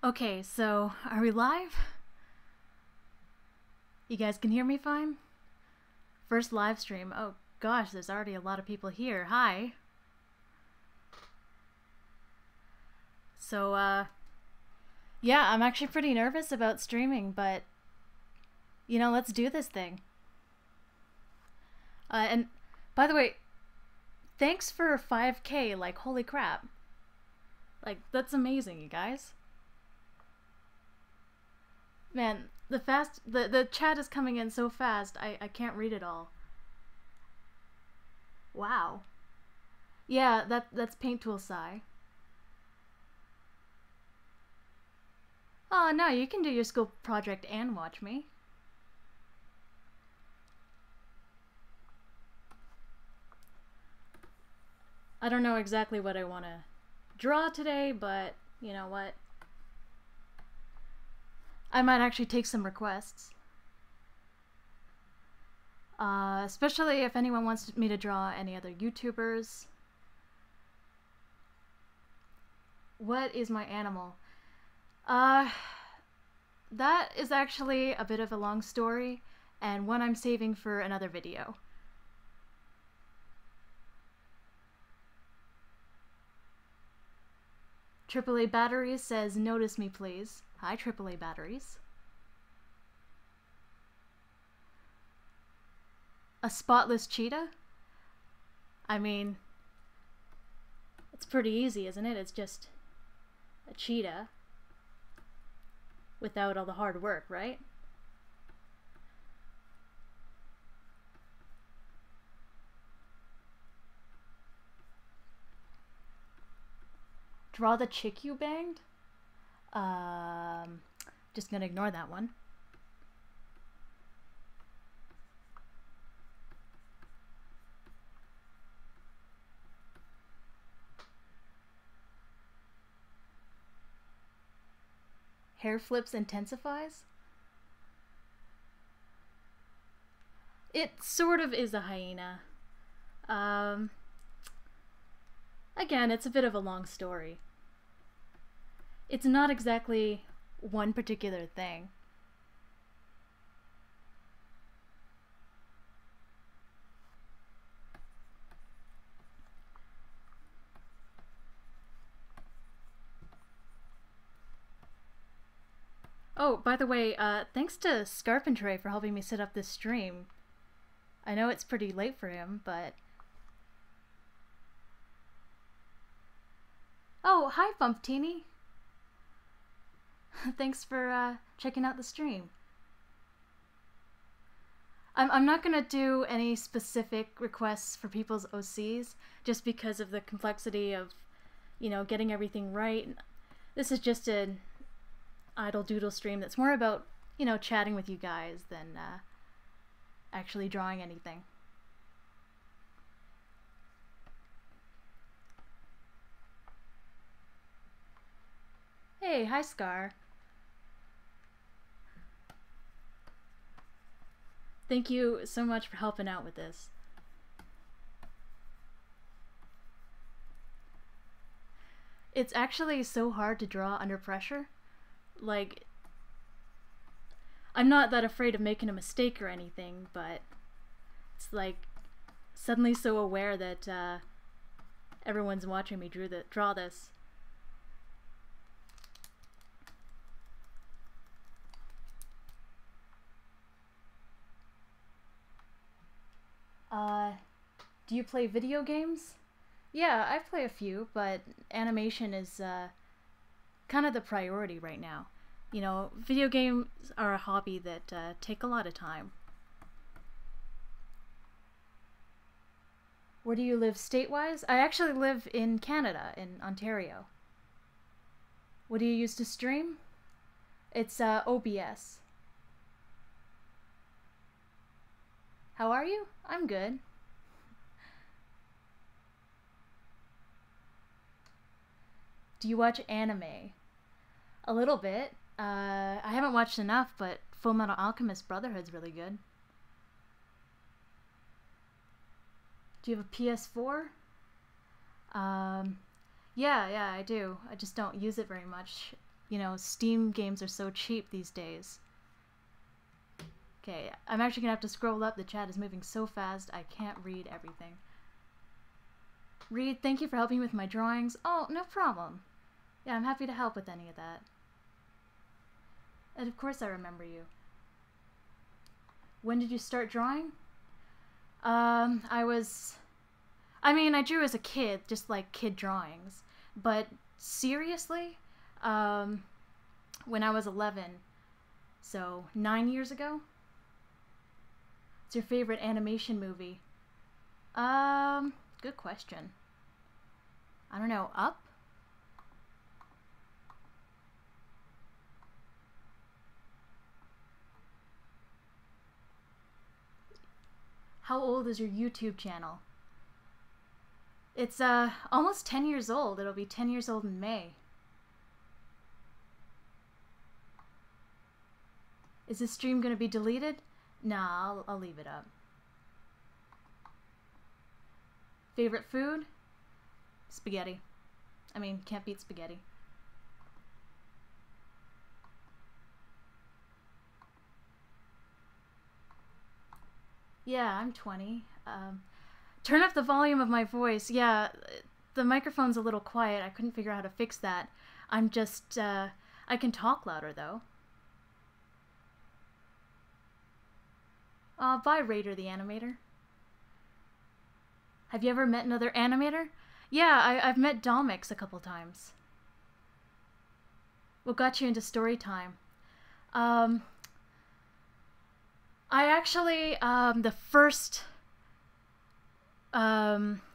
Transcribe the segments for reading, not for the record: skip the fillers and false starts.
Okay, so are we live? You guys can hear me fine? First live stream. Oh gosh, there's already a lot of people here. Hi. So, yeah, I'm actually pretty nervous about streaming, but, you know, let's do this thing. And, by the way, thanks for 5K, like, holy crap. Like, that's amazing, you guys. Man, the chat is coming in so fast, I can't read it all. Wow. Yeah, that's Paint Tool Sai. Oh, no, you can do your school project and watch me. I don't know exactly what I want to draw today, but you know what? I might actually take some requests. Especially if anyone wants me to draw any other YouTubers. What is my animal? That is actually a bit of a long story, and one I'm saving for another video. AAA Batteries says, notice me please. Hi, AAA Batteries. A spotless cheetah? I mean, it's pretty easy, isn't it? It's just a cheetah without all the hard work, right? Draw the chick you banged? Just gonna ignore that one. Hair flips intensifies? It sort of is a hyena. Again, it's a bit of a long story. It's not exactly one particular thing. Oh, by the way, thanks to Scarpentray for helping me set up this stream. I know it's pretty late for him, but... Oh, hi, Bumptini! Thanks for checking out the stream. I'm not gonna do any specific requests for people's OCs, just because of the complexity of, you know, getting everything right. This is just an idle doodle stream that's more about, you know, chatting with you guys than actually drawing anything. Hey, hi Scar. Thank you so much for helping out with this. It's actually so hard to draw under pressure. Like, I'm not that afraid of making a mistake or anything, but it's like suddenly so aware that everyone's watching me draw this. Do you play video games? Yeah, I play a few, but animation is kind of the priority right now. You know, video games are a hobby that take a lot of time. Where do you live state-wise? I actually live in Canada, in Ontario. What do you use to stream? It's OBS. How are you? I'm good. Do you watch anime? A little bit. I haven't watched enough, but Full Metal Alchemist Brotherhood's really good. Do you have a PS4? Yeah, I do. I just don't use it very much. you know, Steam games are so cheap these days. Okay, I'm actually gonna have to scroll up. The chat is moving so fast, I can't read everything. Reed, thank you for helping with my drawings. Oh, no problem. Yeah, I'm happy to help with any of that. And of course I remember you. When did you start drawing? I mean, I drew as a kid, just like kid drawings. But seriously, when I was 11, so 9 years ago. What's your favorite animation movie? Good question. I don't know, Up? How old is your YouTube channel? It's almost 10 years old. It'll be 10 years old in May. Is this stream gonna be deleted? Nah, I'll leave it up. Favorite food? Spaghetti. I mean, can't beat spaghetti. Yeah, I'm 20. Turn up the volume of my voice. Yeah, the microphone's a little quiet. I couldn't figure out how to fix that. I'm just, I can talk louder though. Bye, Raider the Animator. Have you ever met another animator? Yeah, I've met Domix a couple times. What got you into story time? I actually, the first animator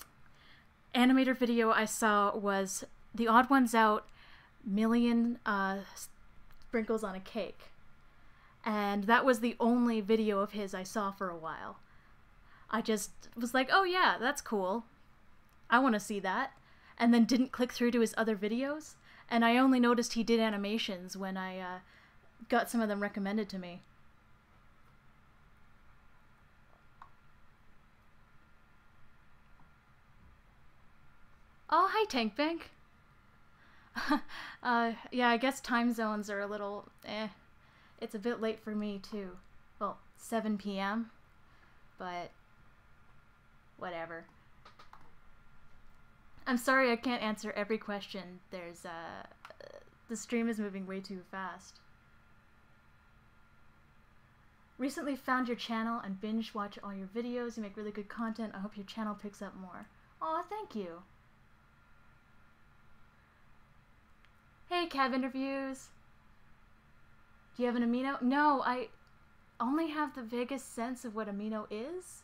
video I saw was The Odd Ones Out Million Sprinkles on a Cake. And that was the only video of his I saw for a while. I just was like, oh yeah, that's cool. I want to see that. And then didn't click through to his other videos. And I only noticed he did animations when I got some of them recommended to me. Oh, hi Tank Bank. Yeah, I guess time zones are a little It's a bit late for me too. Well, 7 p.m. But whatever. I'm sorry I can't answer every question. There's the stream is moving way too fast. Recently found your channel and binge watch all your videos. You make really good content. I hope your channel picks up more. Aw, thank you. Hey, Cav Interviews. Do you have an amino? No, I only have the vaguest sense of what amino is.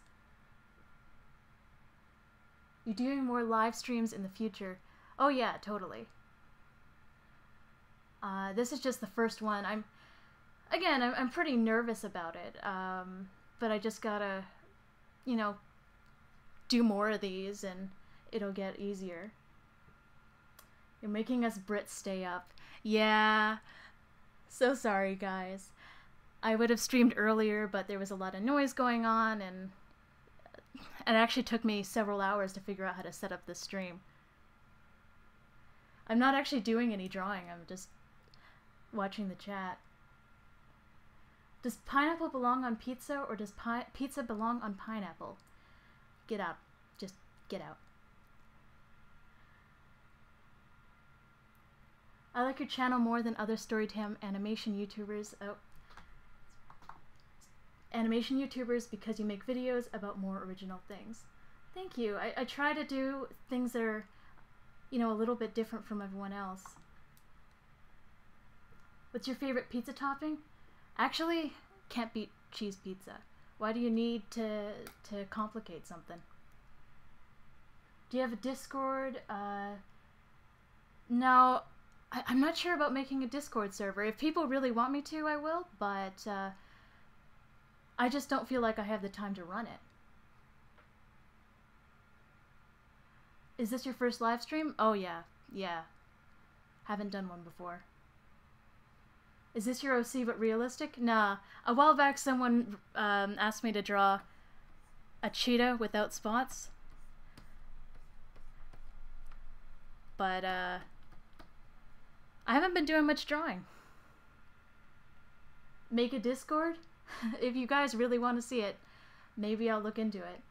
You're doing more live streams in the future. Oh yeah, totally. This is just the first one. I'm pretty nervous about it. But I just gotta, you know, do more of these and it'll get easier. You're making us Brits stay up. Yeah. So sorry, guys. I would have streamed earlier, but there was a lot of noise going on, and it actually took me several hours to figure out how to set up this stream. I'm not actually doing any drawing, I'm just watching the chat. Does pineapple belong on pizza, or does pizza belong on pineapple? Get out. Just get out. I like your channel more than other Storytime animation YouTubers. Oh. Animation YouTubers because you make videos about more original things. Thank you. I try to do things that are, you know, a little bit different from everyone else. What's your favorite pizza topping? Actually, can't beat cheese pizza. Why do you need to complicate something? Do you have a Discord? No. I'm not sure about making a Discord server. If people really want me to, I will, but I just don't feel like I have the time to run it. Is this your first live stream? Oh yeah, yeah. Haven't done one before. Is this your OC but realistic? Nah. A while back someone asked me to draw a cheetah without spots. But I haven't been doing much drawing. Make a Discord? If you guys really want to see it, maybe I'll look into it.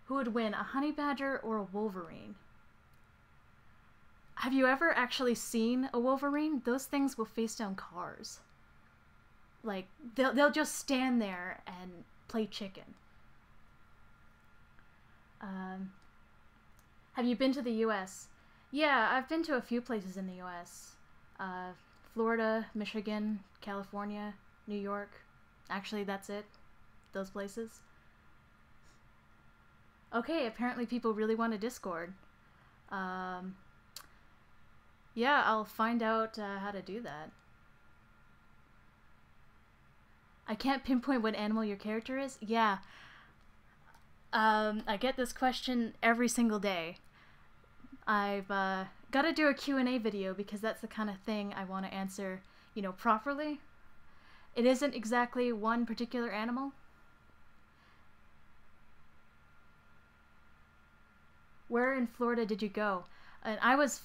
Who would win, a honey badger or a wolverine? Have you ever actually seen a wolverine? Those things will face down cars. Like, they'll just stand there and play chicken. Have you been to the US? Yeah, I've been to a few places in the US. Florida, Michigan, California, New York. Actually, that's it. Those places. Okay, apparently people really want a Discord. Yeah, I'll find out how to do that. I can't pinpoint what animal your character is? Yeah. I get this question every single day. I've got to do a Q&A video because that's the kind of thing I want to answer, you know, properly. It isn't exactly one particular animal. Where in Florida did you go? And I was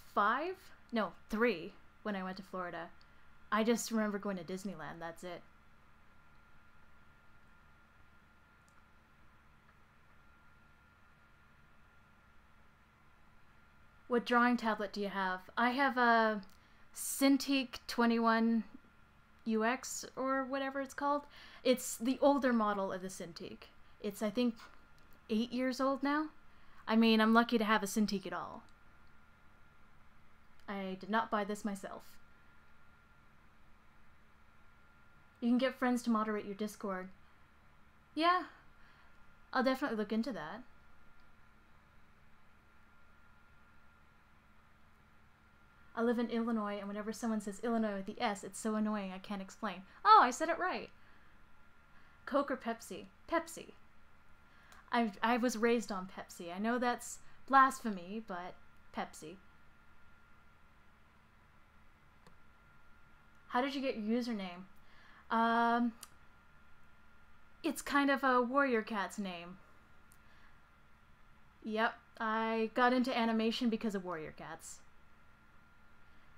3 when I went to Florida. I just remember going to Disneyland, that's it. What drawing tablet do you have? I have a Cintiq 21 UX or whatever it's called. It's the older model of the Cintiq. It's, I think, 8 years old now. I mean, I'm lucky to have a Cintiq at all. I did not buy this myself. You can get friends to moderate your Discord. Yeah, I'll definitely look into that. I live in Illinois, and whenever someone says Illinois with the S, it's so annoying I can't explain. Oh, I said it right. Coke or Pepsi? Pepsi. I was raised on Pepsi. I know that's blasphemy, but Pepsi. How did you get your username? It's kind of a warrior cat's name. Yep, I got into animation because of warrior cats.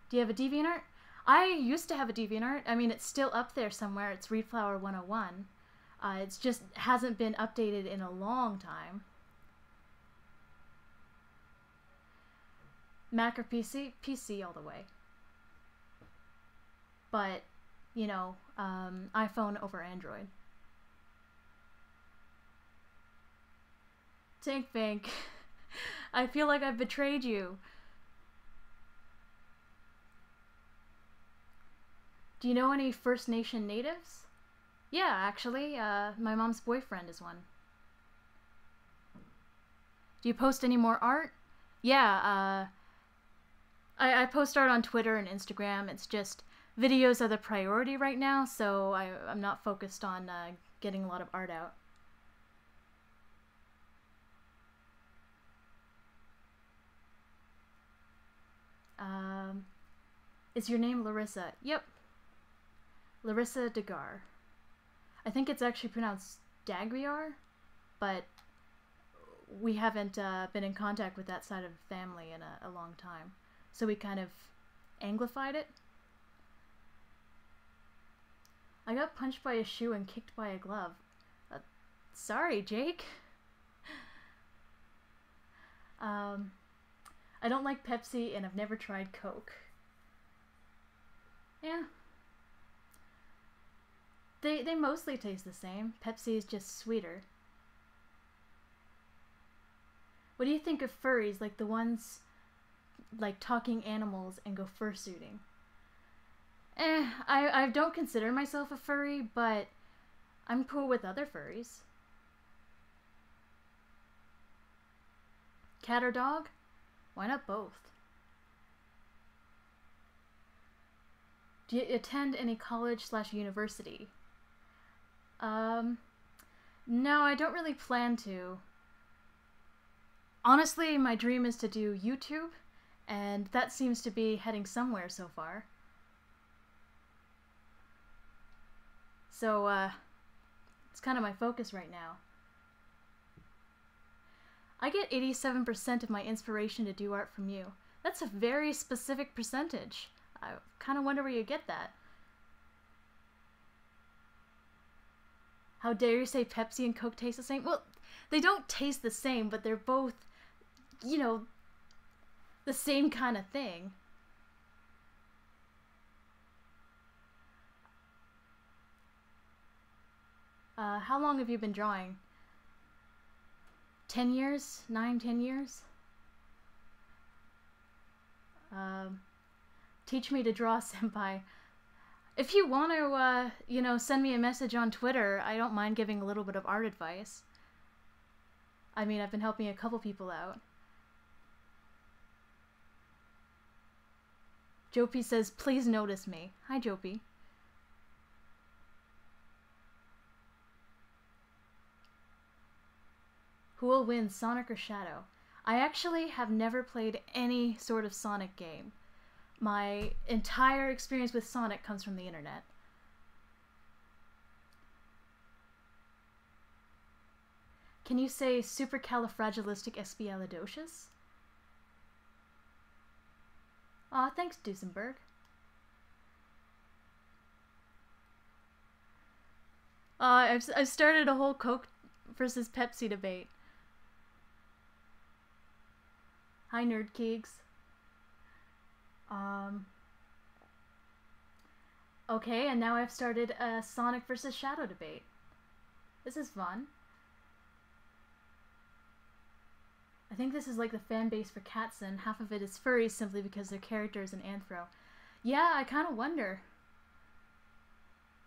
Do you have a DeviantArt? I used to have a DeviantArt. I mean, it's still up there somewhere. It's Readflower 101. It's just hasn't been updated in a long time. Mac or PC? PC all the way. But, you know, iPhone over Android. Tank Bank. I feel like I've betrayed you. Do you know any First Nation natives? Yeah, actually, my mom's boyfriend is one. Do you post any more art? Yeah, I post art on Twitter and Instagram. It's just videos are the priority right now, so I'm not focused on getting a lot of art out. Is your name Larissa? Yep. Larissa Degar. I think it's actually pronounced Dagriar, but we haven't been in contact with that side of the family in a long time. So we kind of anglified it. I got punched by a shoe and kicked by a glove. Sorry, Jake. I don't like Pepsi and I've never tried Coke. Yeah. They mostly taste the same. Pepsi is just sweeter. What do you think of furries, like the ones like talking animals and go fursuiting? I don't consider myself a furry, but I'm cool with other furries. Cat or dog? Why not both? Do you attend any college/university? No, I don't really plan to. Honestly, my dream is to do YouTube, and that seems to be heading somewhere so far. So, it's kind of my focus right now. I get 87% of my inspiration to do art from you. That's a very specific percentage. I kind of wonder where you get that. How dare you say Pepsi and Coke taste the same? Well, they don't taste the same, but they're both, you know, the same kind of thing. How long have you been drawing? 10 years? 9, 10 years? Teach me to draw, senpai. If you want to, you know, send me a message on Twitter, I don't mind giving a little bit of art advice. I mean, I've been helping a couple people out. Jopie says, please notice me. Hi, Jopie. Who will win, Sonic or Shadow? I actually have never played any sort of Sonic game. My entire experience with Sonic comes from the internet. Can you say supercalifragilisticexpialidocious? Aw, thanks, Duesenberg. I've started a whole Coke versus Pepsi debate. Hi, Nerdkeegs. Okay, and now I've started a Sonic versus Shadow debate. This is fun. I think this is like the fan base for Katzen. Half of it is furries simply because their character is an anthro. Yeah, I kind of wonder.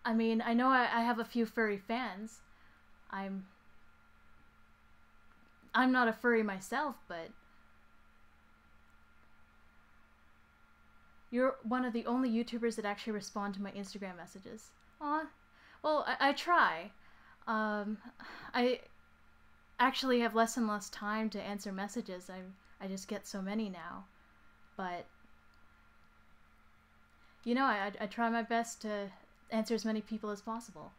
I mean, I know I have a few furry fans. I'm not a furry myself, but you're one of the only YouTubers that actually respond to my Instagram messages. Aw. Well, I try. I actually have less and less time to answer messages. I just get so many now. But, you know, I try my best to answer as many people as possible.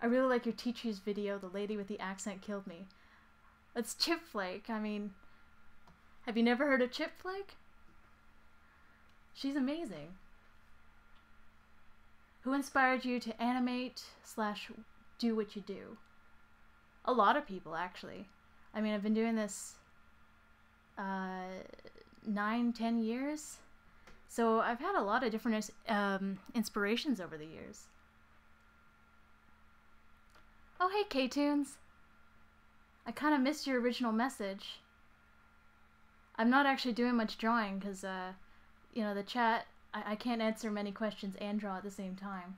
I really like your Teacher's video, The Lady with the Accent Killed Me. That's Chipflake. I mean, have you never heard of Chipflake? She's amazing. Who inspired you to animate / do what you do? A lot of people, actually. I mean, I've been doing this 9, 10 years. So I've had a lot of different inspirations over the years. Oh, hey, K-Tunes. I kind of missed your original message. I'm not actually doing much drawing because, you know, the chat, I can't answer many questions and draw at the same time.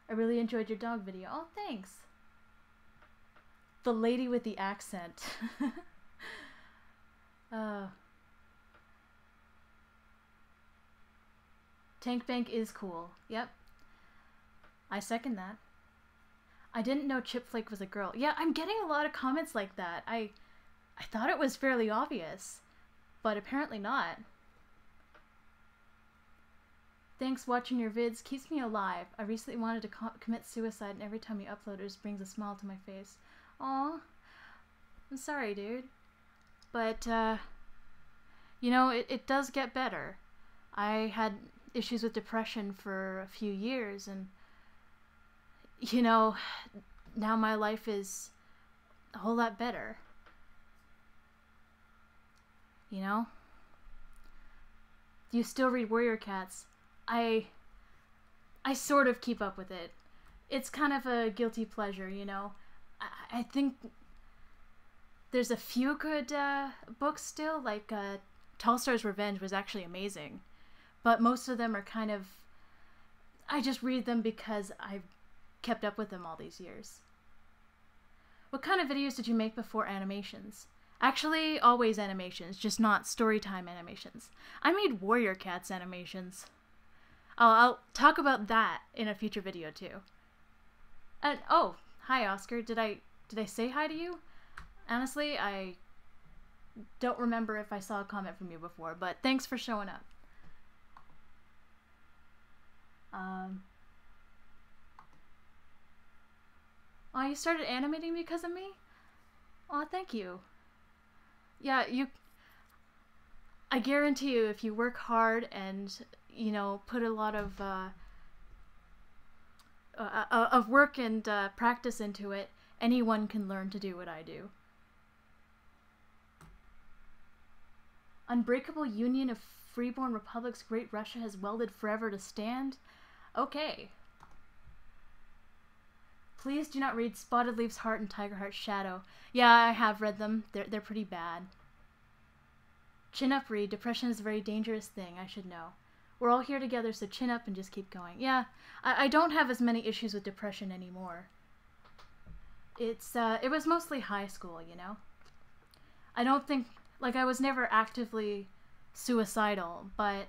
I really enjoyed your dog video. Oh, thanks. The Lady with the Accent. Tank Bank is cool. Yep. I second that. I didn't know Chipflake was a girl. Yeah, I'm getting a lot of comments like that. I thought it was fairly obvious, but apparently not. Thanks, watching your vids keeps me alive. I recently wanted to commit suicide, and every time you upload it just brings a smile to my face. Aw. I'm sorry, dude. But, you know, it does get better. I had issues with depression for a few years, and, you know, now my life is a whole lot better. You know? Do you still read Warrior Cats? I sort of keep up with it. It's kind of a guilty pleasure, you know? I think there's a few good books still, like Tolstoy's Revenge was actually amazing. But most of them are kind of... I just read them because I've kept up with them all these years. What kind of videos did you make before animations? Actually, always animations, just not storytime animations. I made Warrior Cats animations. I'll talk about that in a future video too. And oh, hi Oscar. Did I say hi to you? Honestly, I don't remember if I saw a comment from you before, but thanks for showing up. Oh, you started animating because of me? Aw, thank you. Yeah, I guarantee you, if you work hard and, you know, put a lot of work and practice into it, anyone can learn to do what I do. Unbreakable union of freeborn republics, great Russia has welded forever to stand. Okay. Please do not read Spotted Leaf's Heart and Tiger Heart's Shadow. Yeah, I have read them. They're pretty bad. Chin up, Reed. Depression is a very dangerous thing. I should know. We're all here together, so chin up and just keep going. Yeah, I don't have as many issues with depression anymore. It was mostly high school, you know? I don't think, like, I was never actively suicidal, but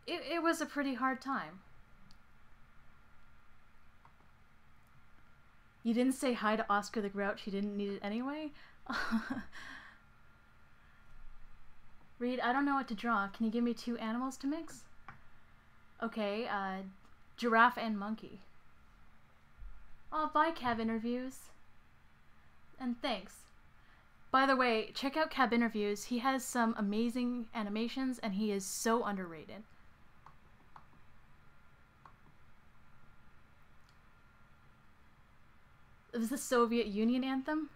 it was a pretty hard time. You didn't say hi to Oscar the Grouch, he didn't need it anyway? Reed, I don't know what to draw. Can you give me 2 animals to mix? Okay, giraffe and monkey. Oh, bye, Cab Interviews. And thanks. By the way, check out Cab Interviews. He has some amazing animations, and he is so underrated. It was the Soviet Union anthem?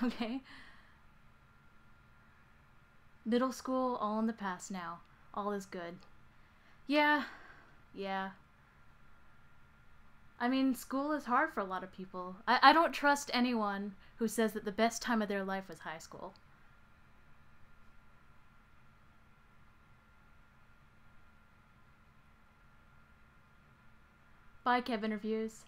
Okay. Middle school, all in the past now. All is good. Yeah. I mean, school is hard for a lot of people. I don't trust anyone who says that the best time of their life was high school. Bye, Kev Interviews.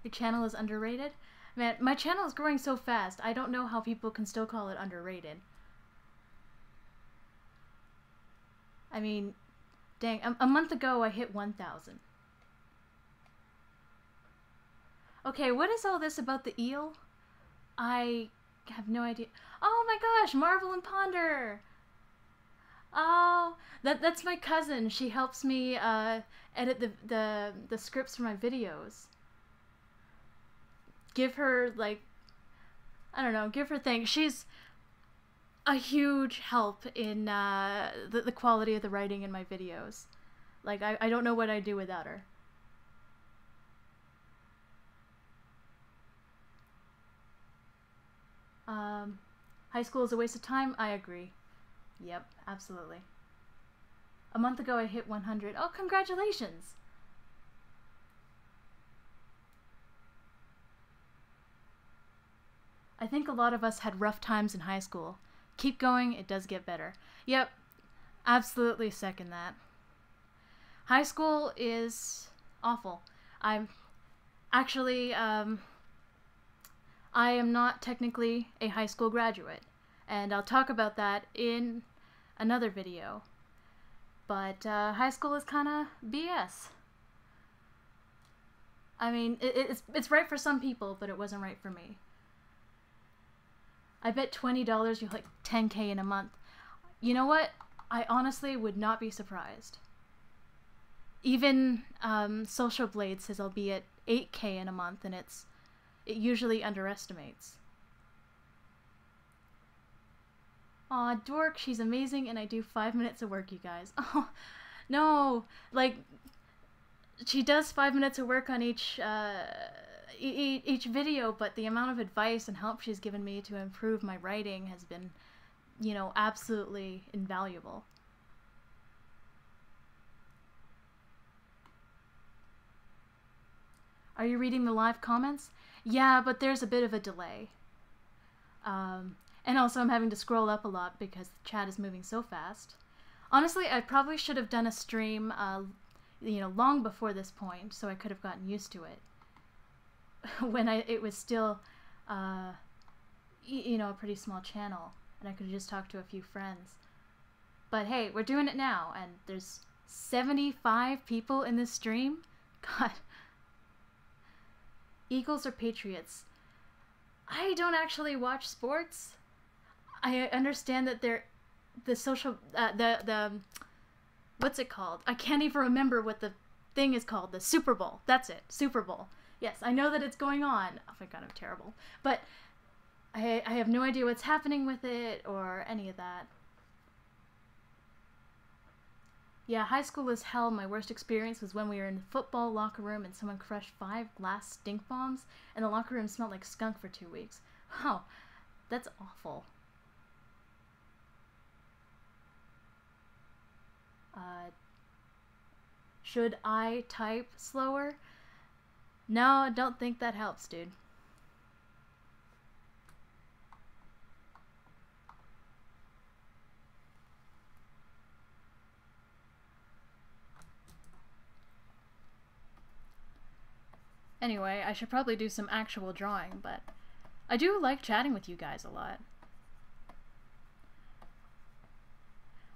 Your channel is underrated? Man, my channel is growing so fast, I don't know how people can still call it underrated. I mean, dang, a month ago I hit 1,000. Okay, what is all this about the eel? I have no idea. Oh my gosh, Marvel and Ponder! Oh, that's my cousin. She helps me edit the scripts for my videos. Give her, like, I don't know, give her thanks. She's a huge help in the quality of the writing in my videos. Like, I don't know what I'd do without her. High school is a waste of time? I agree. Yep, absolutely. A month ago I hit 100. Oh, congratulations! I think a lot of us had rough times in high school. Keep going, it does get better. Yep, absolutely second that. High school is awful. I'm actually, I am not technically a high school graduate, and I'll talk about that in another video. But high school is kind of BS. I mean, it's right for some people, but it wasn't right for me. I bet $20 you like 10K in a month. You know what? I honestly would not be surprised. Even Social Blade says I'll be at 8K in a month, and it usually underestimates. Aw, Dork, she's amazing, and I do 5 minutes of work, you guys. Oh, no, like, she does 5 minutes of work on each video, but the amount of advice and help she's given me to improve my writing has been, you know, absolutely invaluable. Are you reading the live comments? Yeah, but there's a bit of a delay. And also I'm having to scroll up a lot because the chat is moving so fast. Honestly, I probably should have done a stream, you know, long before this point, so I could have gotten used to it. When it was still, you know, a pretty small channel, and I could have just talked to a few friends. But hey, we're doing it now, and there's 75 people in this stream? God. Eagles or Patriots? I don't actually watch sports. I understand that they're the social, what's it called? I can't even remember what the thing is called. The Super Bowl. That's it. Super Bowl. Yes, I know that it's going on. Oh my god, I'm terrible. But I have no idea what's happening with it or any of that. Yeah, high school was hell. My worst experience was when we were in the football locker room and someone crushed 5 glass stink bombs and the locker room smelled like skunk for 2 weeks. Oh, that's awful. Should I type slower? No, I don't think that helps, dude. Anyway, I should probably do some actual drawing, but I do like chatting with you guys a lot.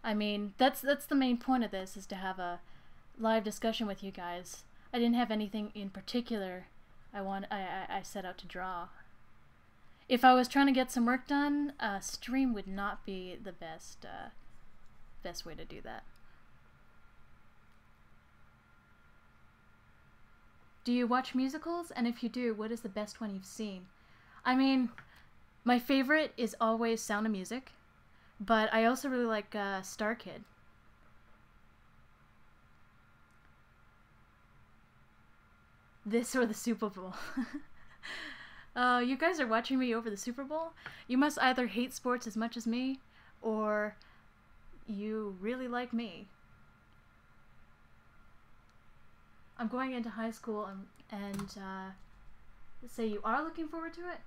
I mean, that's the main point of this, is to have a live discussion with you guys. I didn't have anything in particular I set out to draw. If I was trying to get some work done, stream would not be the best way to do that. Do you watch musicals? And if you do, what is the best one you've seen? I mean, my favorite is always Sound of Music, but I also really like Star Kid. This or the Super Bowl. You guys are watching me over the Super Bowl? You must either hate sports as much as me, or you really like me. I'm going into high school and say you are looking forward to it?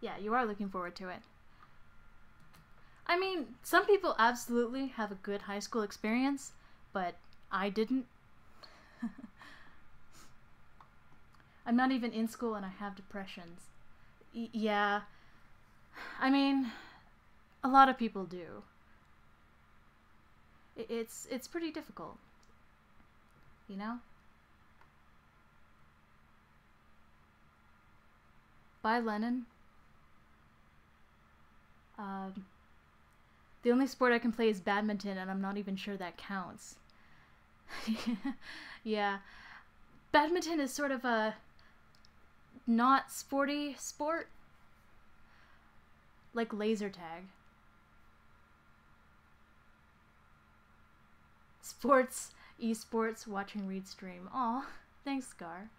Yeah, you are looking forward to it. I mean, some people absolutely have a good high school experience, but I didn't. I'm not even in school and I have depressions. Yeah. I mean, a lot of people do. It's pretty difficult. You know? Bye, Lennon. The only sport I can play is badminton, and I'm not even sure that counts. Yeah. Badminton is sort of a not sporty sport. Like laser tag. Sports, esports, watching Reed stream. Aw, thanks, Scar.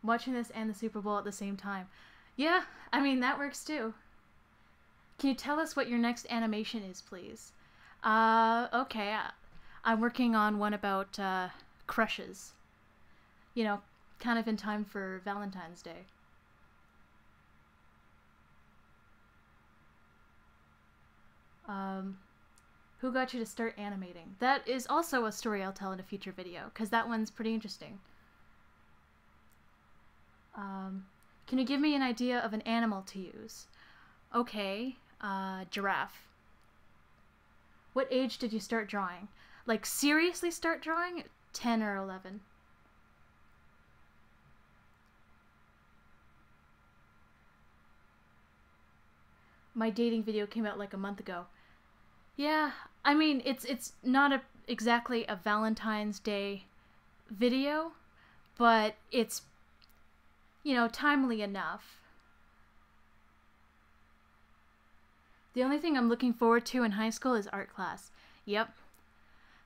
Watching this and the Super Bowl at the same time. Yeah, I mean, that works too. Can you tell us what your next animation is, please? Okay. I'm working on one about crushes. You know, kind of in time for Valentine's Day. Who got you to start animating? That is also a story I'll tell in a future video, because that one's pretty interesting. Can you give me an idea of an animal to use? Okay, giraffe. What age did you start drawing? Like, seriously start drawing? 10 or 11. My dating video came out like a month ago. Yeah, I mean, it's not exactly a Valentine's Day video, but it's, you know, timely enough. The only thing I'm looking forward to in high school is art class. Yep.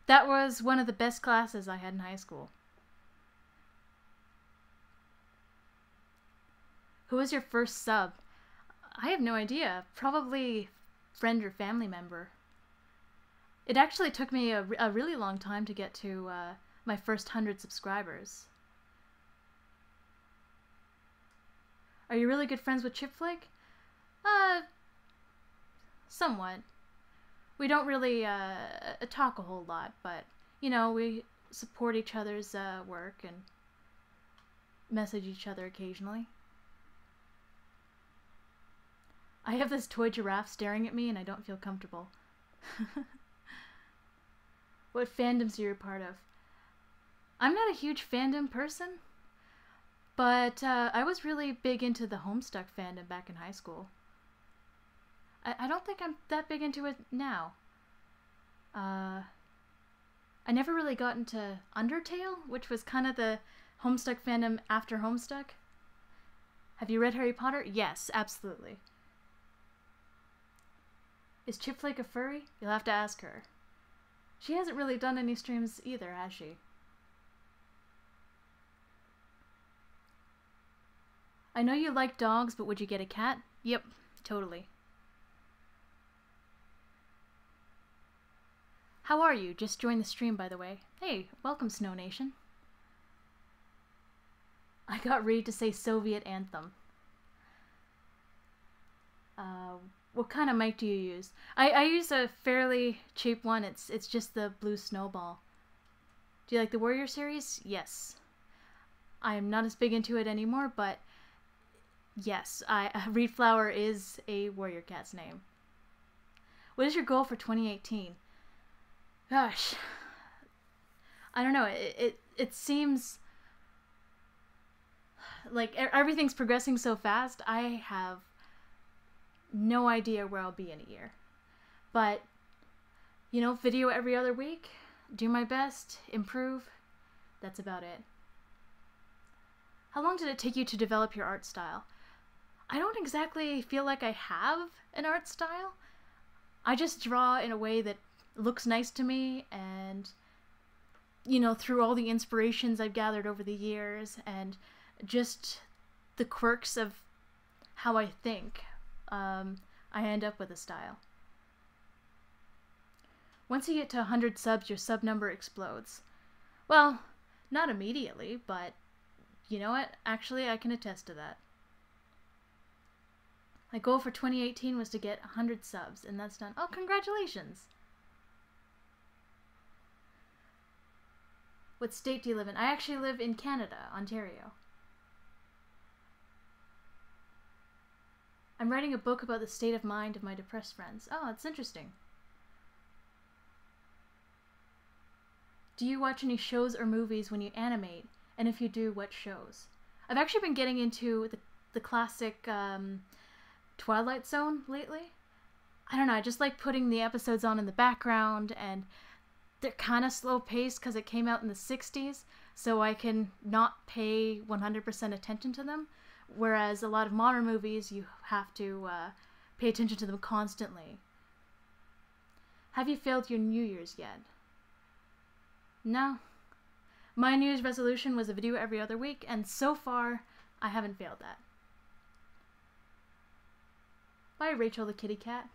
That was one of the best classes I had in high school. Who was your first sub? I have no idea. Probably friend or family member. It actually took me a really long time to get to my first 100 subscribers. Are you really good friends with Chipflake? Somewhat. We don't really talk a whole lot, but, you know, we support each other's work and message each other occasionally. I have this toy giraffe staring at me and I don't feel comfortable. What fandoms are you a part of? I'm not a huge fandom person, but I was really big into the Homestuck fandom back in high school. I don't think I'm that big into it now. I never really got into Undertale, which was kind of the Homestuck fandom after Homestuck. Have you read Harry Potter? Yes, absolutely. Is Chipflake a furry? You'll have to ask her. She hasn't really done any streams either, has she? I know you like dogs, but would you get a cat? Yep, totally. How are you? Just joined the stream, by the way. Hey, welcome, Snow Nation. I got ready to say Soviet anthem. What kind of mic do you use? I use a fairly cheap one. It's just the Blue Snowball. Do you like the Warrior series? Yes. I am not as big into it anymore, but yes, Reed Flower is a warrior cat's name. What is your goal for 2018? Gosh, I don't know. It seems like everything's progressing so fast. I have no idea where I'll be in a year. But, you know, video every other week, do my best, improve. That's about it. How long did it take you to develop your art style? I don't exactly feel like I have an art style. I just draw in a way that looks nice to me, and, you know, through all the inspirations I've gathered over the years and just the quirks of how I think, I end up with a style. Once you get to 100 subs, your sub number explodes. Well, not immediately, but you know what? Actually, I can attest to that. My goal for 2018 was to get 100 subs, and that's done. Oh, congratulations! What state do you live in? I actually live in Canada, Ontario. I'm writing a book about the state of mind of my depressed friends. Oh, that's interesting. Do you watch any shows or movies when you animate? And if you do, what shows? I've actually been getting into the classic Twilight Zone lately. I don't know, I just like putting the episodes on in the background, and they're kind of slow paced because it came out in the 60s, so I can not pay 100% attention to them. Whereas a lot of modern movies, you have to pay attention to them constantly. Have you failed your New Year's yet? No. My New Year's resolution was a video every other week, and so far, I haven't failed that. Bye, Rachel the kitty cat.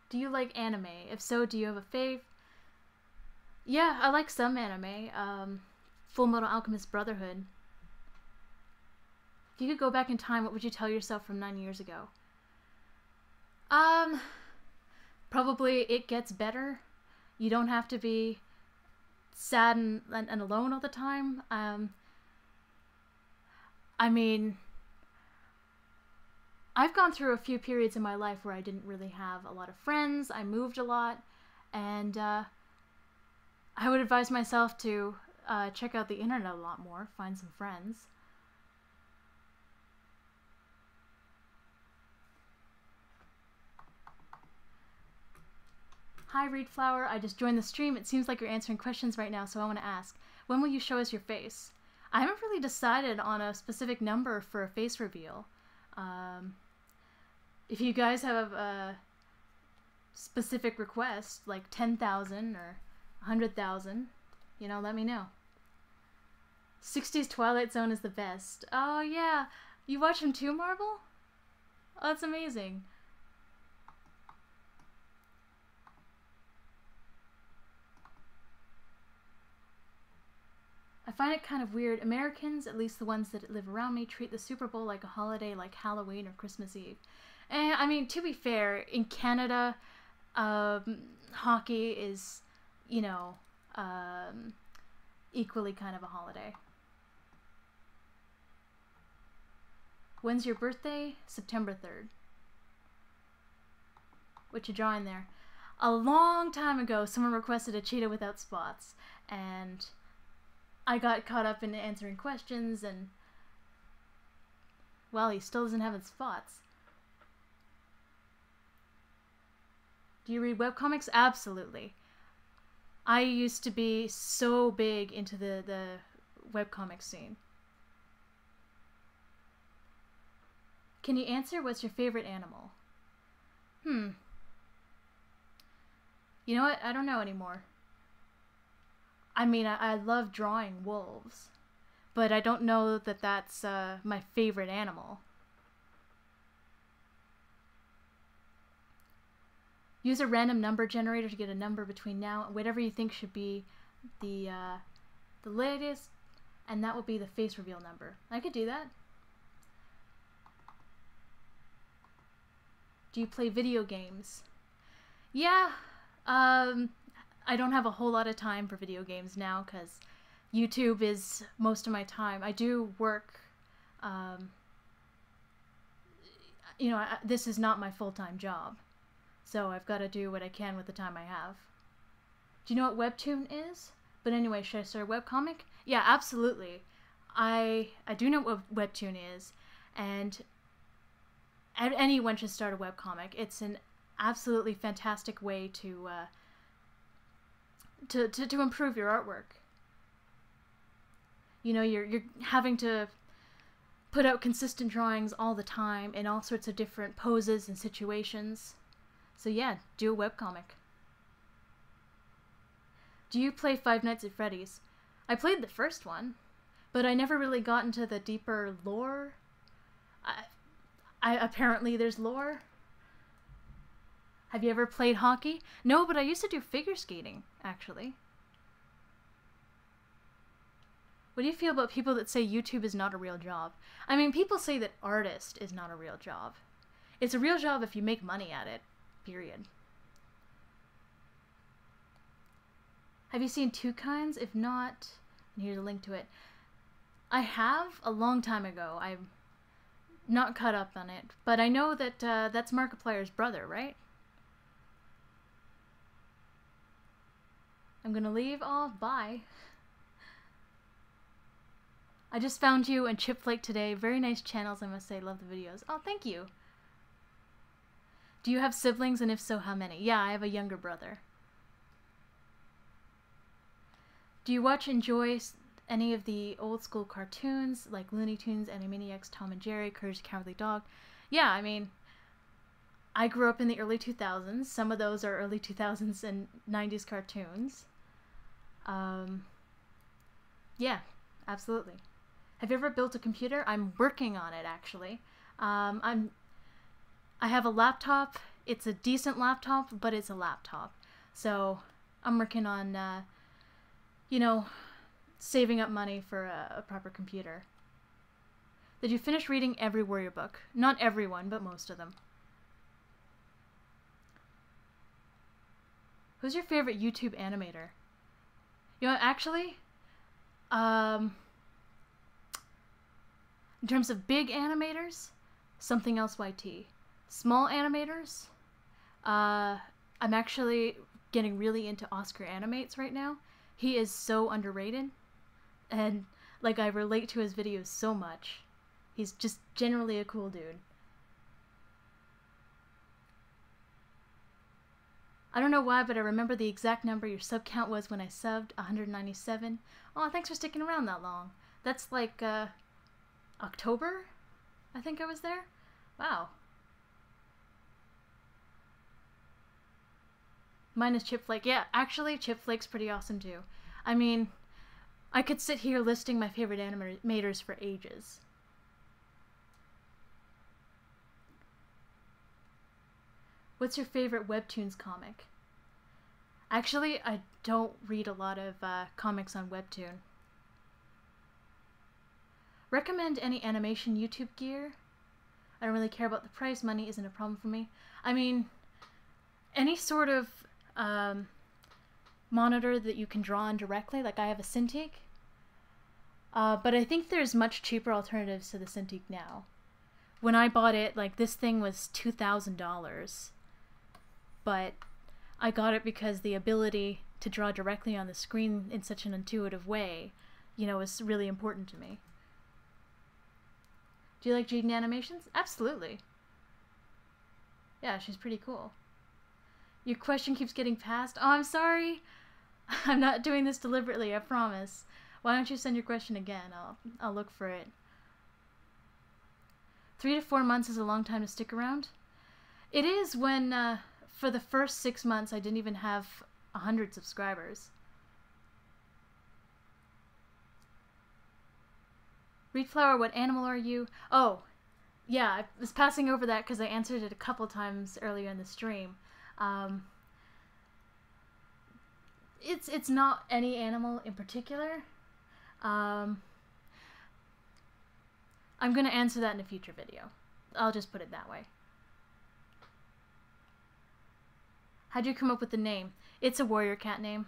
Do you like anime? If so, do you have a fave? Yeah, I like some anime. Full Metal Alchemist Brotherhood. If you could go back in time, what would you tell yourself from 9 years ago? Probably it gets better. You don't have to be sad and alone all the time. I mean, I've gone through a few periods in my life where I didn't really have a lot of friends. I moved a lot, and I would advise myself to check out the internet a lot more, find some friends. Hi, Reed Flower. I just joined the stream. It seems like you're answering questions right now, so I want to ask, when will you show us your face? I haven't really decided on a specific number for a face reveal. If you guys have a specific request, like 10,000 or 100,000, you know, let me know. 60s Twilight Zone is the best. Oh, yeah. You watch them too, Marvel? Oh, that's amazing. I find it kind of weird. Americans, at least the ones that live around me, treat the Super Bowl like a holiday like Halloween or Christmas Eve. And, I mean, to be fair, in Canada, hockey is, you know, equally kind of a holiday. When's your birthday? September 3rd. What you drawing there? A long time ago, someone requested a cheetah without spots, and I got caught up in answering questions, and, well, he still doesn't have his spots. Do you read webcomics? Absolutely. I used to be so big into the webcomic scene. Can you answer what's your favorite animal? You know what? I don't know anymore. I mean, I love drawing wolves, but I don't know that that's my favorite animal. Use a random number generator to get a number between now and whatever you think should be the latest, and that will be the face reveal number. I could do that. Do you play video games? Yeah, I don't have a whole lot of time for video games now because YouTube is most of my time. I do work, you know, this is not my full-time job, so I've got to do what I can with the time I have. Do you know what Webtoon is? But anyway, should I start a webcomic? Yeah, absolutely. I do know what Webtoon is, and anyone should start a webcomic. It's an absolutely fantastic way to improve your artwork. You know, you're having to put out consistent drawings all the time in all sorts of different poses and situations. So yeah, do a webcomic. Do you play Five Nights at Freddy's? I played the first one, but I never really got into the deeper lore. Apparently there's lore. Have you ever played hockey? No, but I used to do figure skating, actually. What do you feel about people that say YouTube is not a real job? I mean, people say that artist is not a real job. It's a real job if you make money at it, period. Have you seen Two Kinds? If not, and here's a link to it. I have a long time ago. I'm not caught up on it, but I know that that's Markiplier's brother, right? I'm gonna leave. Oh, bye. I just found you and Chipflake today. Very nice channels, I must say. Love the videos. Oh, thank you. Do you have siblings, and if so, how many? Yeah, I have a younger brother. Do you watch, enjoy any of the old school cartoons like Looney Tunes, Animaniacs, Tom and Jerry, Courage the Cowardly Dog? Yeah, I mean, I grew up in the early 2000s. Some of those are early 2000s and 90s cartoons. Yeah, absolutely. Have you ever built a computer? I'm working on it, actually. I have a laptop. It's a decent laptop, but it's a laptop. So I'm working on, you know, saving up money for a proper computer. Did you finish reading every Warrior book? Not everyone, but most of them. Who's your favorite YouTube animator? You know, actually, in terms of big animators, Something Else YT. Small animators, I'm actually getting really into Oscar Animates right now. He is so underrated, and like I relate to his videos so much. He's just generally a cool dude. I don't know why, but I remember the exact number your sub count was when I subbed, 197. Oh, thanks for sticking around that long. That's like, October? I think I was there? Wow. Mine is Chipflake. Yeah, actually, Chipflake's pretty awesome too. I mean, I could sit here listing my favorite animators for ages. What's your favorite Webtoons comic? Actually, I don't read a lot of comics on Webtoon. Recommend any animation YouTube gear? I don't really care about the price. Money isn't a problem for me. I mean, any sort of monitor that you can draw on directly, like I have a Cintiq. But I think there's much cheaper alternatives to the Cintiq now. When I bought it, like, this thing was $2,000. But I got it because the ability to draw directly on the screen in such an intuitive way, you know, is really important to me. Do you like Jaden Animations? Absolutely. Yeah, she's pretty cool. Your question keeps getting passed. Oh, I'm sorry. I'm not doing this deliberately, I promise. Why don't you send your question again? I'll look for it. 3 to 4 months is a long time to stick around. It is when, for the first 6 months, I didn't even have 100 subscribers. Reed Flower, what animal are you? Oh, yeah, I was passing over that because I answered it a couple times earlier in the stream. It's not any animal in particular. I'm going to answer that in a future video. I'll just put it that way. How'd you come up with the name? It's a warrior cat name.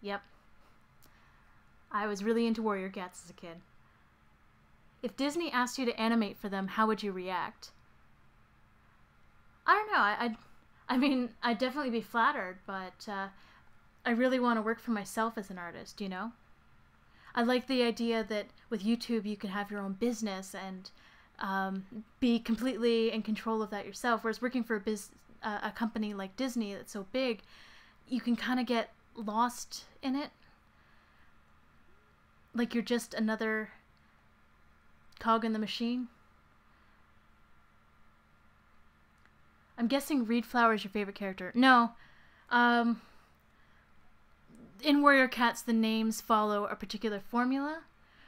Yep. I was really into warrior cats as a kid. If Disney asked you to animate for them, how would you react? I don't know. I mean, I'd definitely be flattered, but I really want to work for myself as an artist, you know? I like the idea that with YouTube you can have your own business and be completely in control of that yourself, whereas working for a company like Disney that's so big, you can kind of get lost in it. Like you're just another cog in the machine. I'm guessing Reed Flower is your favorite character. No. In Warrior Cats, the names follow a particular formula.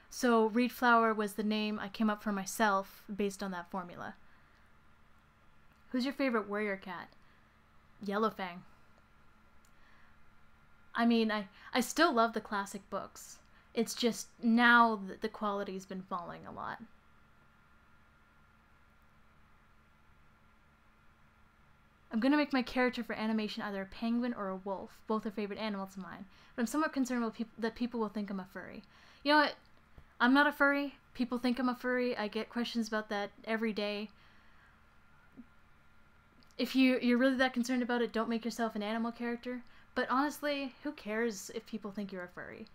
So Reed Flower was the name I came up for myself based on that formula. Who's your favorite warrior cat? Yellowfang. I mean, I still love the classic books. It's just now that the quality's been falling a lot. I'm going to make my character for animation either a penguin or a wolf. Both are favorite animals of mine. But I'm somewhat concerned that people will think I'm a furry. You know what? I'm not a furry. People think I'm a furry. I get questions about that every day. If you're really that concerned about it, don't make yourself an animal character. But honestly, who cares if people think you're a furry?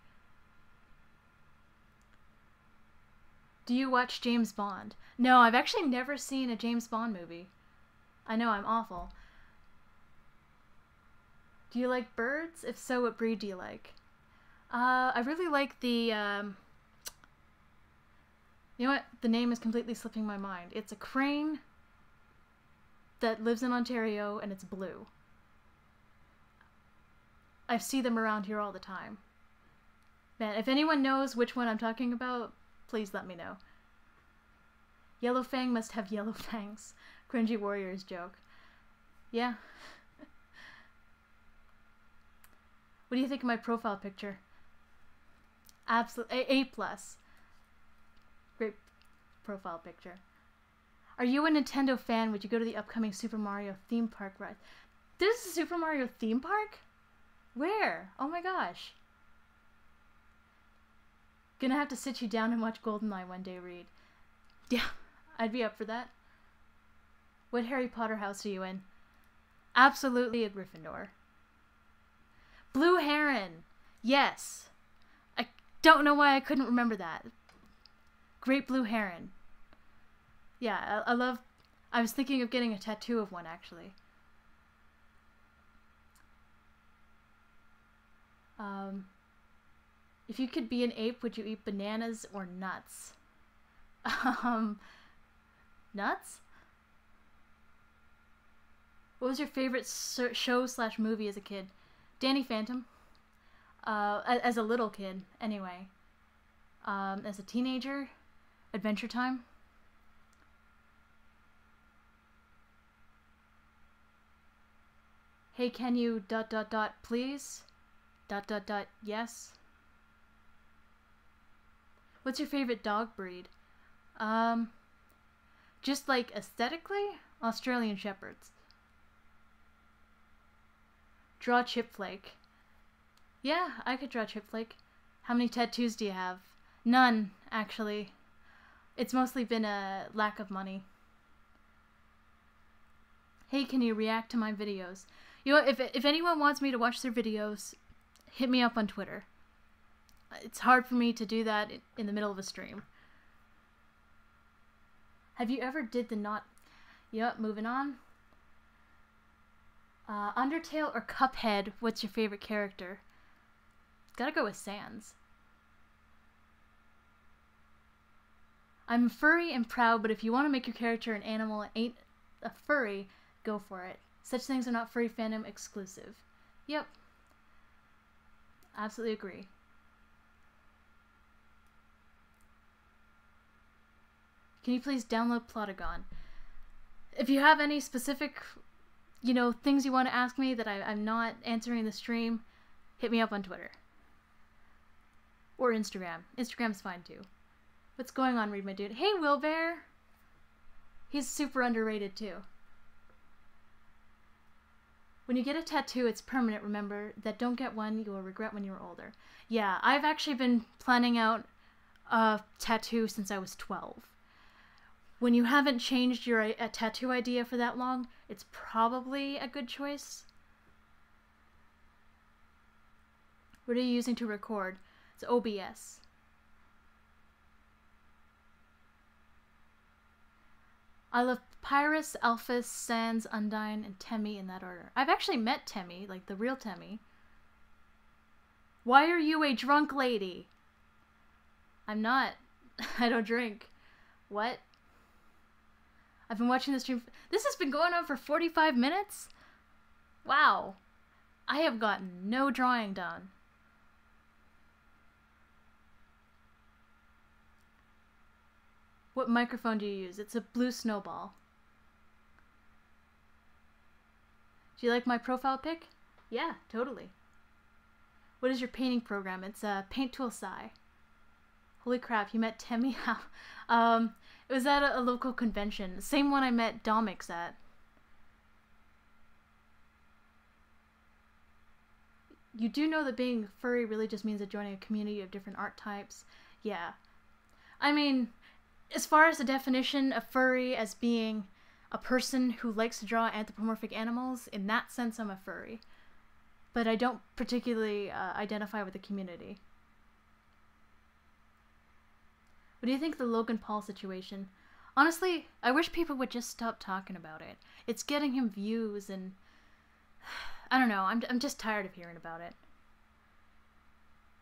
Do you watch James Bond? No, I've actually never seen a James Bond movie. I know, I'm awful. Do you like birds? If so, what breed do you like? I really like the, you know what? The name is completely slipping my mind. It's a crane that lives in Ontario, and it's blue. I see them around here all the time. Man, if anyone knows which one I'm talking about, please let me know. Yellowfang must have yellow fangs. Cringy Warriors joke. Yeah. What do you think of my profile picture? Absolutely. A+. Great profile picture. Are you a Nintendo fan? Would you go to the upcoming Super Mario theme park ride? There's a Super Mario theme park? Where? Oh my gosh. Gonna have to sit you down and watch GoldenEye one day, Reed. Yeah, I'd be up for that. What Harry Potter house are you in? Absolutely a Gryffindor. Blue Heron. Yes. I don't know why I couldn't remember that. Great Blue Heron. Yeah, I was thinking of getting a tattoo of one, actually. If you could be an ape, would you eat bananas or nuts? Nuts? What was your favorite show/movie as a kid? Danny Phantom. As a little kid, anyway. As a teenager, Adventure Time. Hey, can you ... please? ... yes? What's your favorite dog breed? Just like aesthetically, Australian Shepherds. Draw Chipflake. Yeah, I could draw Chipflake. How many tattoos do you have? None, actually. It's mostly been a lack of money. Hey, can you react to my videos? You know, if anyone wants me to watch their videos, hit me up on Twitter. It's hard for me to do that in the middle of a stream. Have you ever did the not... Yep, moving on. Undertale or Cuphead, what's your favorite character? Gotta go with Sans. I'm furry and proud, but if you want to make your character an animal and ain't a furry, go for it. Such things are not furry fandom exclusive. Yep. Absolutely agree. Can you please download Plotagon? If you have any specific, things you want to ask me that I'm not answering in the stream, hit me up on Twitter. Or Instagram. Instagram's fine too. What's going on, Read My Dude? Hey, Wilbear! He's super underrated too. When you get a tattoo, it's permanent, remember. That don't get one, you will regret when you're older. Yeah, I've actually been planning out a tattoo since I was 12. When you haven't changed your tattoo idea for that long, it's probably a good choice. What are you using to record? It's OBS. I love Pyrus, Alphys, Sans, Undyne, and Temmie in that order. I've actually met Temmie, like the real Temmie. Why are you a drunk lady? I'm not. I don't drink. What? I've been watching the stream. This has been going on for 45 minutes? Wow. I have gotten no drawing done. What microphone do you use? It's a Blue Snowball. Do you like my profile pic? Yeah, totally. What is your painting program? It's a Paint Tool Sci. Holy crap, you met Temmie? It was at a local convention. The same one I met Domix at. You do know that being furry really just means that joining a community of different art types. Yeah. I mean, as far as the definition of furry as being a person who likes to draw anthropomorphic animals, in that sense I'm a furry. But I don't particularly identify with the community. What do you think of the Logan Paul situation? Honestly, I wish people would just stop talking about it. It's getting him views and... I don't know, I'm just tired of hearing about it.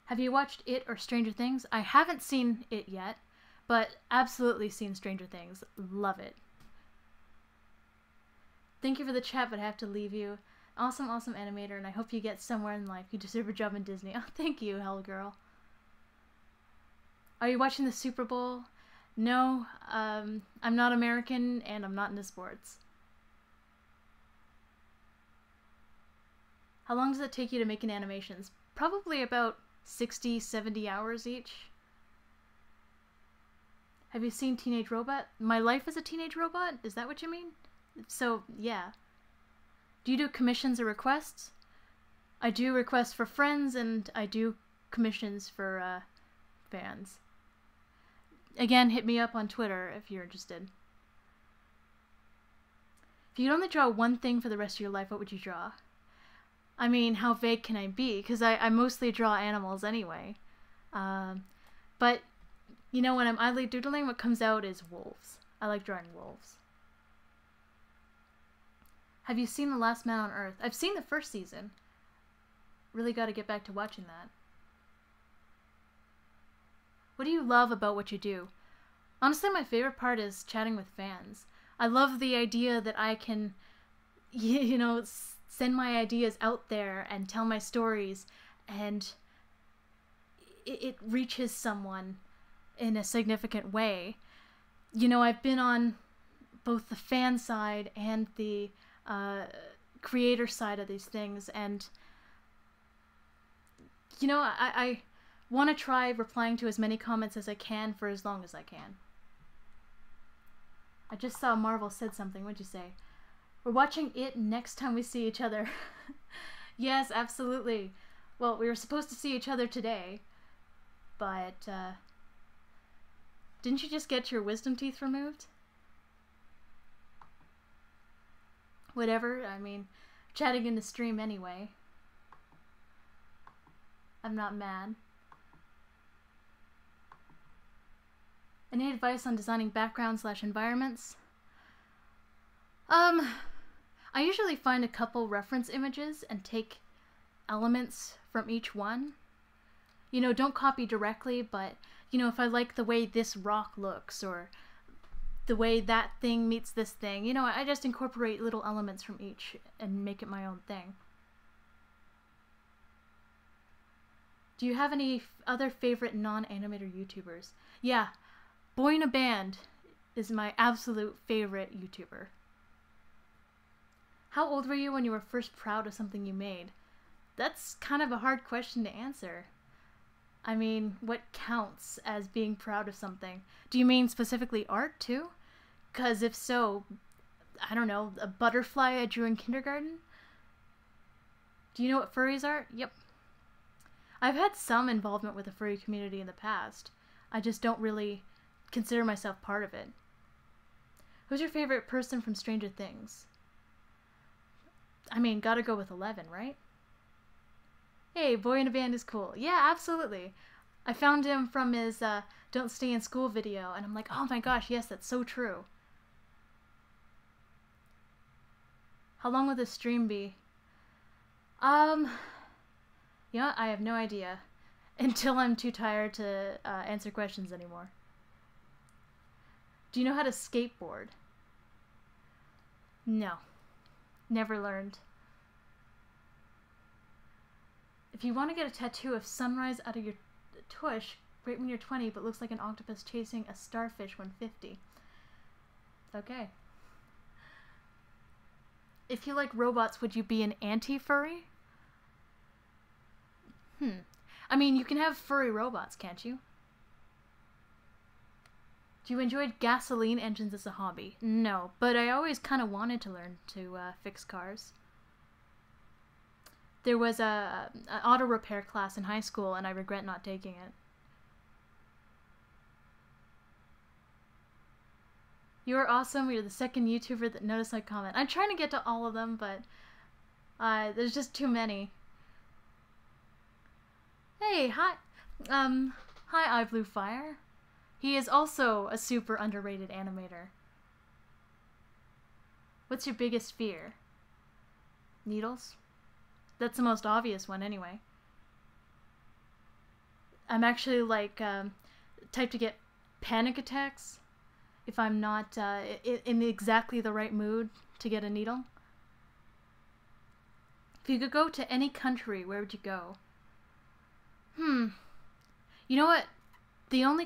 Have you watched It or Stranger Things? I haven't seen it yet, but absolutely seen Stranger Things. Love it. Thank you for the chat, but I have to leave you. Awesome, awesome animator, and I hope you get somewhere in life. You deserve a job in Disney. Oh, thank you, Hell Girl. Are you watching the Super Bowl? No, I'm not American, and I'm not into sports. How long does it take you to make an animations? Probably about 60, 70 hours each. Have you seen Teenage Robot? My life as a teenage robot? Is that what you mean? So, yeah. Do you do commissions or requests? I do requests for friends, and I do commissions for fans. Again, hit me up on Twitter if you're interested. If you could only draw one thing for the rest of your life, what would you draw? I mean, how vague can I be? Because I mostly draw animals anyway. But, when I'm idly doodling, what comes out is wolves. I like drawing wolves. Have you seen The Last Man on Earth? I've seen the first season. Really got to get back to watching that. What do you love about what you do? Honestly, my favorite part is chatting with fans. I love the idea that I can, send my ideas out there and tell my stories, and it reaches someone in a significant way. I've been on both the fan side and the creator side of these things, and I want to try replying to as many comments as I can for as long as I can. I just saw Marvel said something. What'd you say? We're watching It next time we see each other. Yes, absolutely. Well, we were supposed to see each other today, but didn't you just get your wisdom teeth removed? Whatever, I mean, chatting in the stream anyway. I'm not mad. Any advice on designing backgrounds/environments? I usually find a couple reference images and take elements from each one. You know, don't copy directly, but, you know, if I like the way this rock looks or the way that thing meets this thing, you know, I just incorporate little elements from each and make it my own thing. Do you have any other favorite non-animator YouTubers? Yeah, Boy in a Band is my absolute favorite YouTuber. How old were you when you were first proud of something you made? That's kind of a hard question to answer. I mean, what counts as being proud of something? Do you mean specifically art too? Because if so, I don't know, a butterfly I drew in kindergarten? Do you know what furries are? Yep. I've had some involvement with the furry community in the past. I just don't really consider myself part of it. Who's your favorite person from Stranger Things? I mean, gotta go with 11, right? Hey, Boy in a Band is cool. Yeah, absolutely. I found him from his Don't Stay in School video, and I'm like, oh my gosh, yes, that's so true. How long will this stream be? Yeah, I have no idea. Until I'm too tired to answer questions anymore. Do you know how to skateboard? No. Never learned. If you want to get a tattoo of sunrise out of your tush, great when you're 20, but looks like an octopus chasing a starfish when 50. Okay. If you like robots, would you be an anti-furry? I mean, you can have furry robots, can't you? Do you enjoy gasoline engines as a hobby? No, but I always kind of wanted to learn to fix cars. There was an auto repair class in high school, and I regret not taking it. You're awesome. You're the second YouTuber that noticed my comment. I'm trying to get to all of them, but there's just too many. Hey, hi. Hi, iBlueFire. He is also a super underrated animator. What's your biggest fear? Needles? That's the most obvious one anyway. I'm actually like type to get panic attacks if I'm not in exactly the right mood to get a needle. If you could go to any country, where would you go? You know what? The only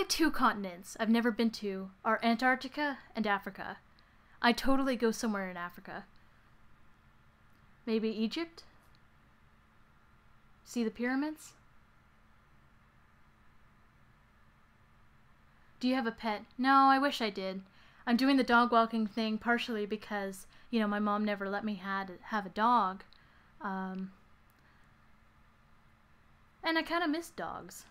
two continents I've never been to are Antarctica and Africa. I'd totally go somewhere in Africa. Maybe Egypt? See the pyramids? Do you have a pet? No, I wish I did. I'm doing the dog walking thing partially because, you know, my mom never let me have a dog. And I kind of miss dogs.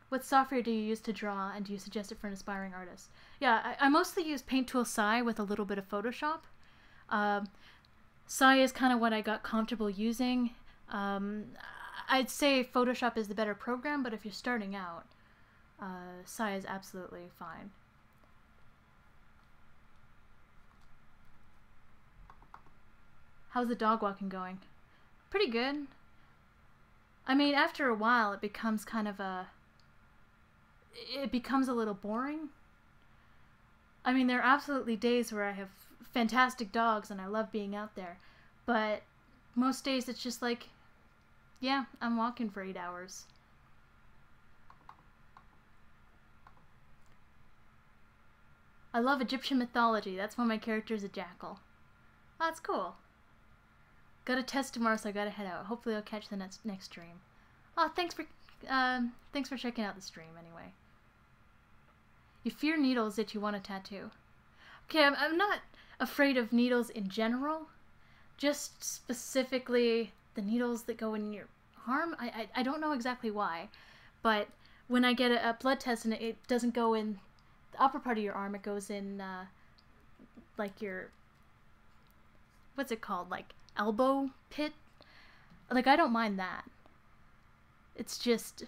What software do you use to draw, and do you suggest it for an aspiring artist? Yeah, I mostly use Paint Tool Sai with a little bit of Photoshop. Sai is kind of what I got comfortable using. I'd say Photoshop is the better program, but if you're starting out, Sai is absolutely fine. How's the dog walking going? Pretty good. I mean, after a while, it becomes kind of it becomes a little boring. I mean, there are absolutely days where I have fantastic dogs and I love being out there, but most days it's just like, yeah, I'm walking for 8 hours. I love Egyptian mythology. That's why my character is a jackal. Oh, that's cool. Got a test tomorrow, so I gotta head out. Hopefully I'll catch the next stream. Oh, thanks for checking out the stream anyway. You fear needles that you want a tattoo. Okay, I'm not afraid of needles in general. Just specifically the needles that go in your arm. I don't know exactly why. But when I get a blood test and it doesn't go in the upper part of your arm, it goes in like your, what's it called? Like elbow pit? Like, I don't mind that. It's just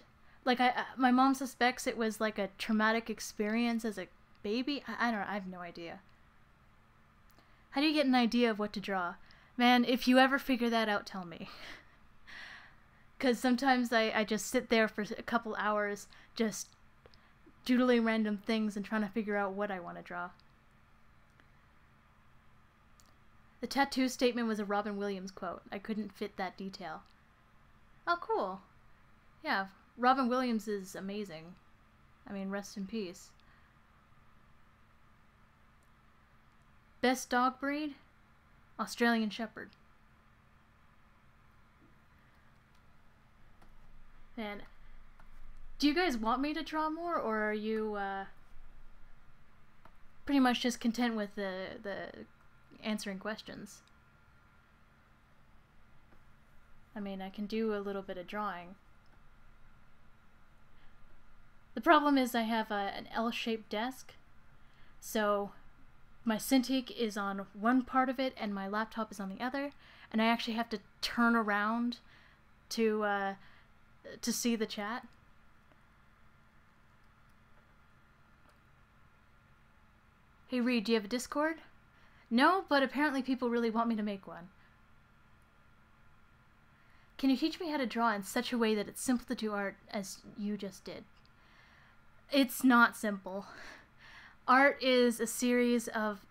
like my mom suspects it was like a traumatic experience as a baby. I don't know, I have no idea. How do you get an idea of what to draw? Man, if you ever figure that out, tell me. Because sometimes I just sit there for a couple hours just doodling random things and trying to figure out what I want to draw. The tattoo statement was a Robin Williams quote. I couldn't fit that detail. Oh, cool. Yeah, Robin Williams is amazing. I mean, rest in peace. Best dog breed? Australian Shepherd. Man, do you guys want me to draw more, or are you pretty much just content with the answering questions? I mean, I can do a little bit of drawing. The problem is I have an L-shaped desk, so my Cintiq is on one part of it and my laptop is on the other, and I actually have to turn around to see the chat. Hey Reed, do you have a Discord? No, but apparently people really want me to make one. Can you teach me how to draw in such a way that it's simple to do art as you just did? It's not simple. Art is a series of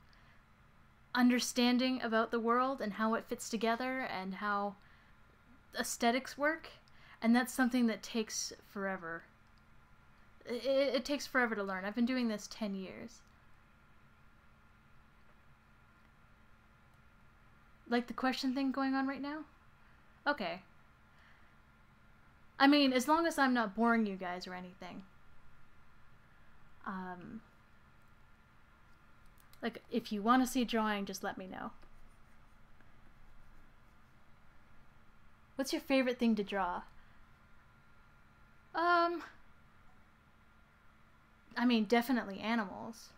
understanding about the world and how it fits together and how aesthetics work, and that's something that takes forever. It takes forever to learn. I've been doing this 10 years. Like the question thing going on right now? Okay. I mean, as long as I'm not boring you guys or anything. Like, if you want to see drawing, just let me know. What's your favorite thing to draw? I mean, definitely animals.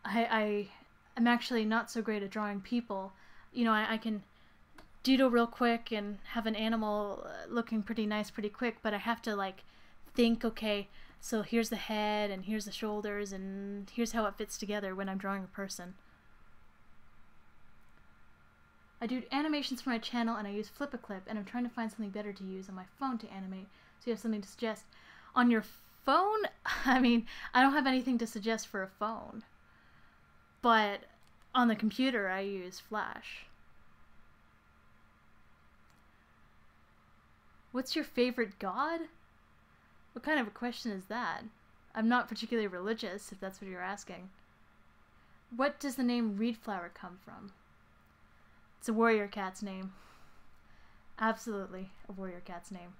I'm actually not so great at drawing people. You know, I can doodle real quick and have an animal looking pretty nice pretty quick, but I have to, like, think, okay, so here's the head, and here's the shoulders, and here's how it fits together when I'm drawing a person. I do animations for my channel, and I use Flip-a-Clip, and I'm trying to find something better to use on my phone to animate, so you have something to suggest. On your phone? I mean, I don't have anything to suggest for a phone. But on the computer, I use Flash. What's your favorite god? What kind of a question is that? I'm not particularly religious, if that's what you're asking. What does the name Reedflower come from? It's a warrior cat's name. Absolutely a warrior cat's name.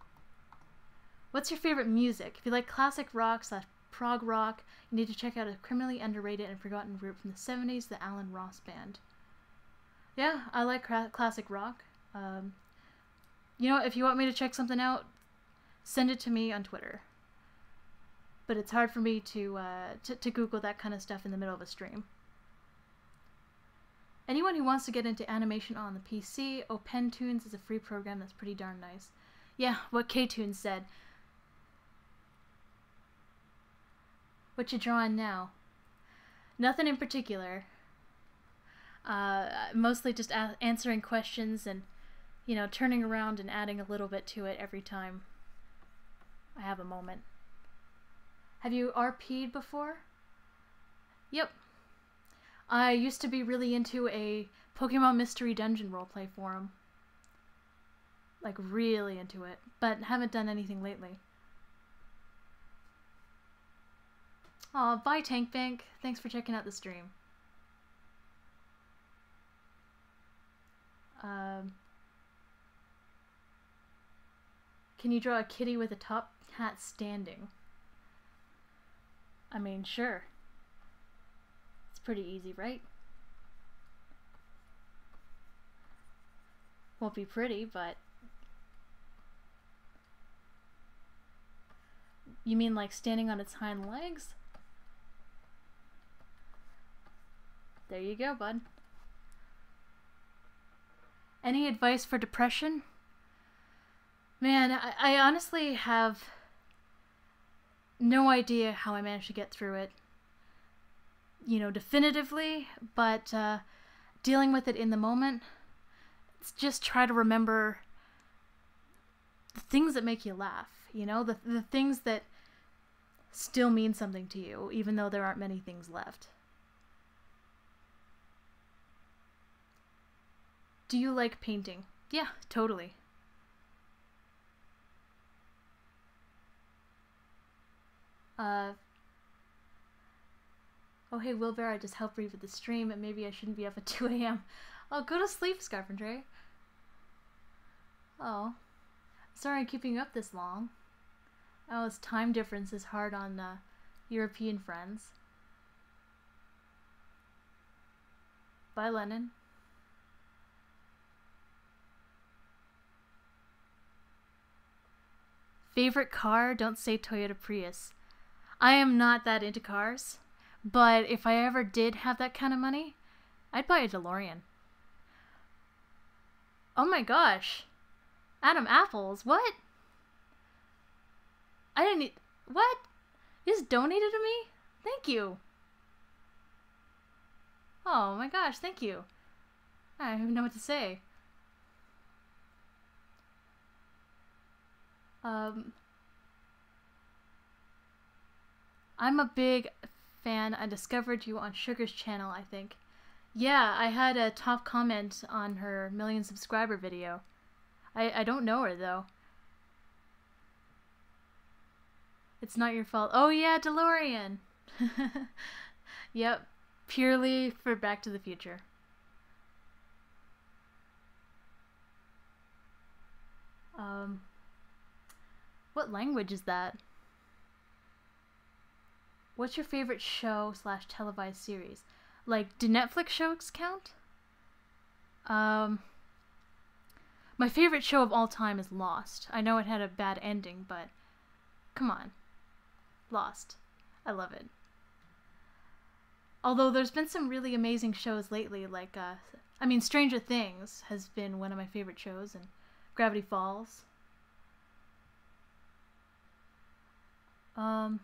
What's your favorite music? If you like classic rock / prog rock, you need to check out a criminally underrated and forgotten group from the 70s, the Alan Ross Band. Yeah, I like classic rock. You know, if you want me to check something out, send it to me on Twitter. But it's hard for me to Google that kind of stuff in the middle of a stream. Anyone who wants to get into animation on the PC, OpenTunes is a free program that's pretty darn nice. Yeah, what K-Tunes said. What you drawing now? Nothing in particular. Mostly just answering questions and, you know, turning around and adding a little bit to it every time I have a moment. Have you RP'd before? Yep. I used to be really into a Pokemon Mystery Dungeon roleplay forum. Like, really into it, but haven't done anything lately. Aw, bye Tank Bank. Thanks for checking out the stream. Can you draw a kitty with a top hat standing? I mean, sure. It's pretty easy, right? Won't be pretty, but... You mean like standing on its hind legs? There you go, bud. Any advice for depression? Man, I honestly have no idea how I managed to get through it. you know, definitively, but dealing with it in the moment. It's just try to remember the things that make you laugh, you know, the things that still mean something to you, even though there aren't many things left. Do you like painting? Yeah, totally. Oh hey Wilbur, I just helped read with the stream and maybe I shouldn't be up at 2 a.m. Oh, go to sleep, Scarpentry. Oh. Sorry I'm keeping you up this long. Oh, this time difference is hard on European friends. Bye, Lennon. Favorite car? Don't say Toyota Prius. I am not that into cars, but if I ever did have that kind of money, I'd buy a DeLorean. Oh my gosh. Adam Apples, what? I didn't need... What? You just donated to me? Thank you. Oh my gosh, thank you. I don't even know what to say. I'm a big fan. I discovered you on Sugar's channel, I think. Yeah, I had a top comment on her 1 million subscriber video. I don't know her, though. It's not your fault. Oh yeah, DeLorean! Yep, purely for Back to the Future. What language is that? What's your favorite show / televised series? Like, do Netflix shows count? My favorite show of all time is Lost. I know it had a bad ending, but come on. Lost. I love it. Although there's been some really amazing shows lately, like, I mean, Stranger Things has been one of my favorite shows, and Gravity Falls. Can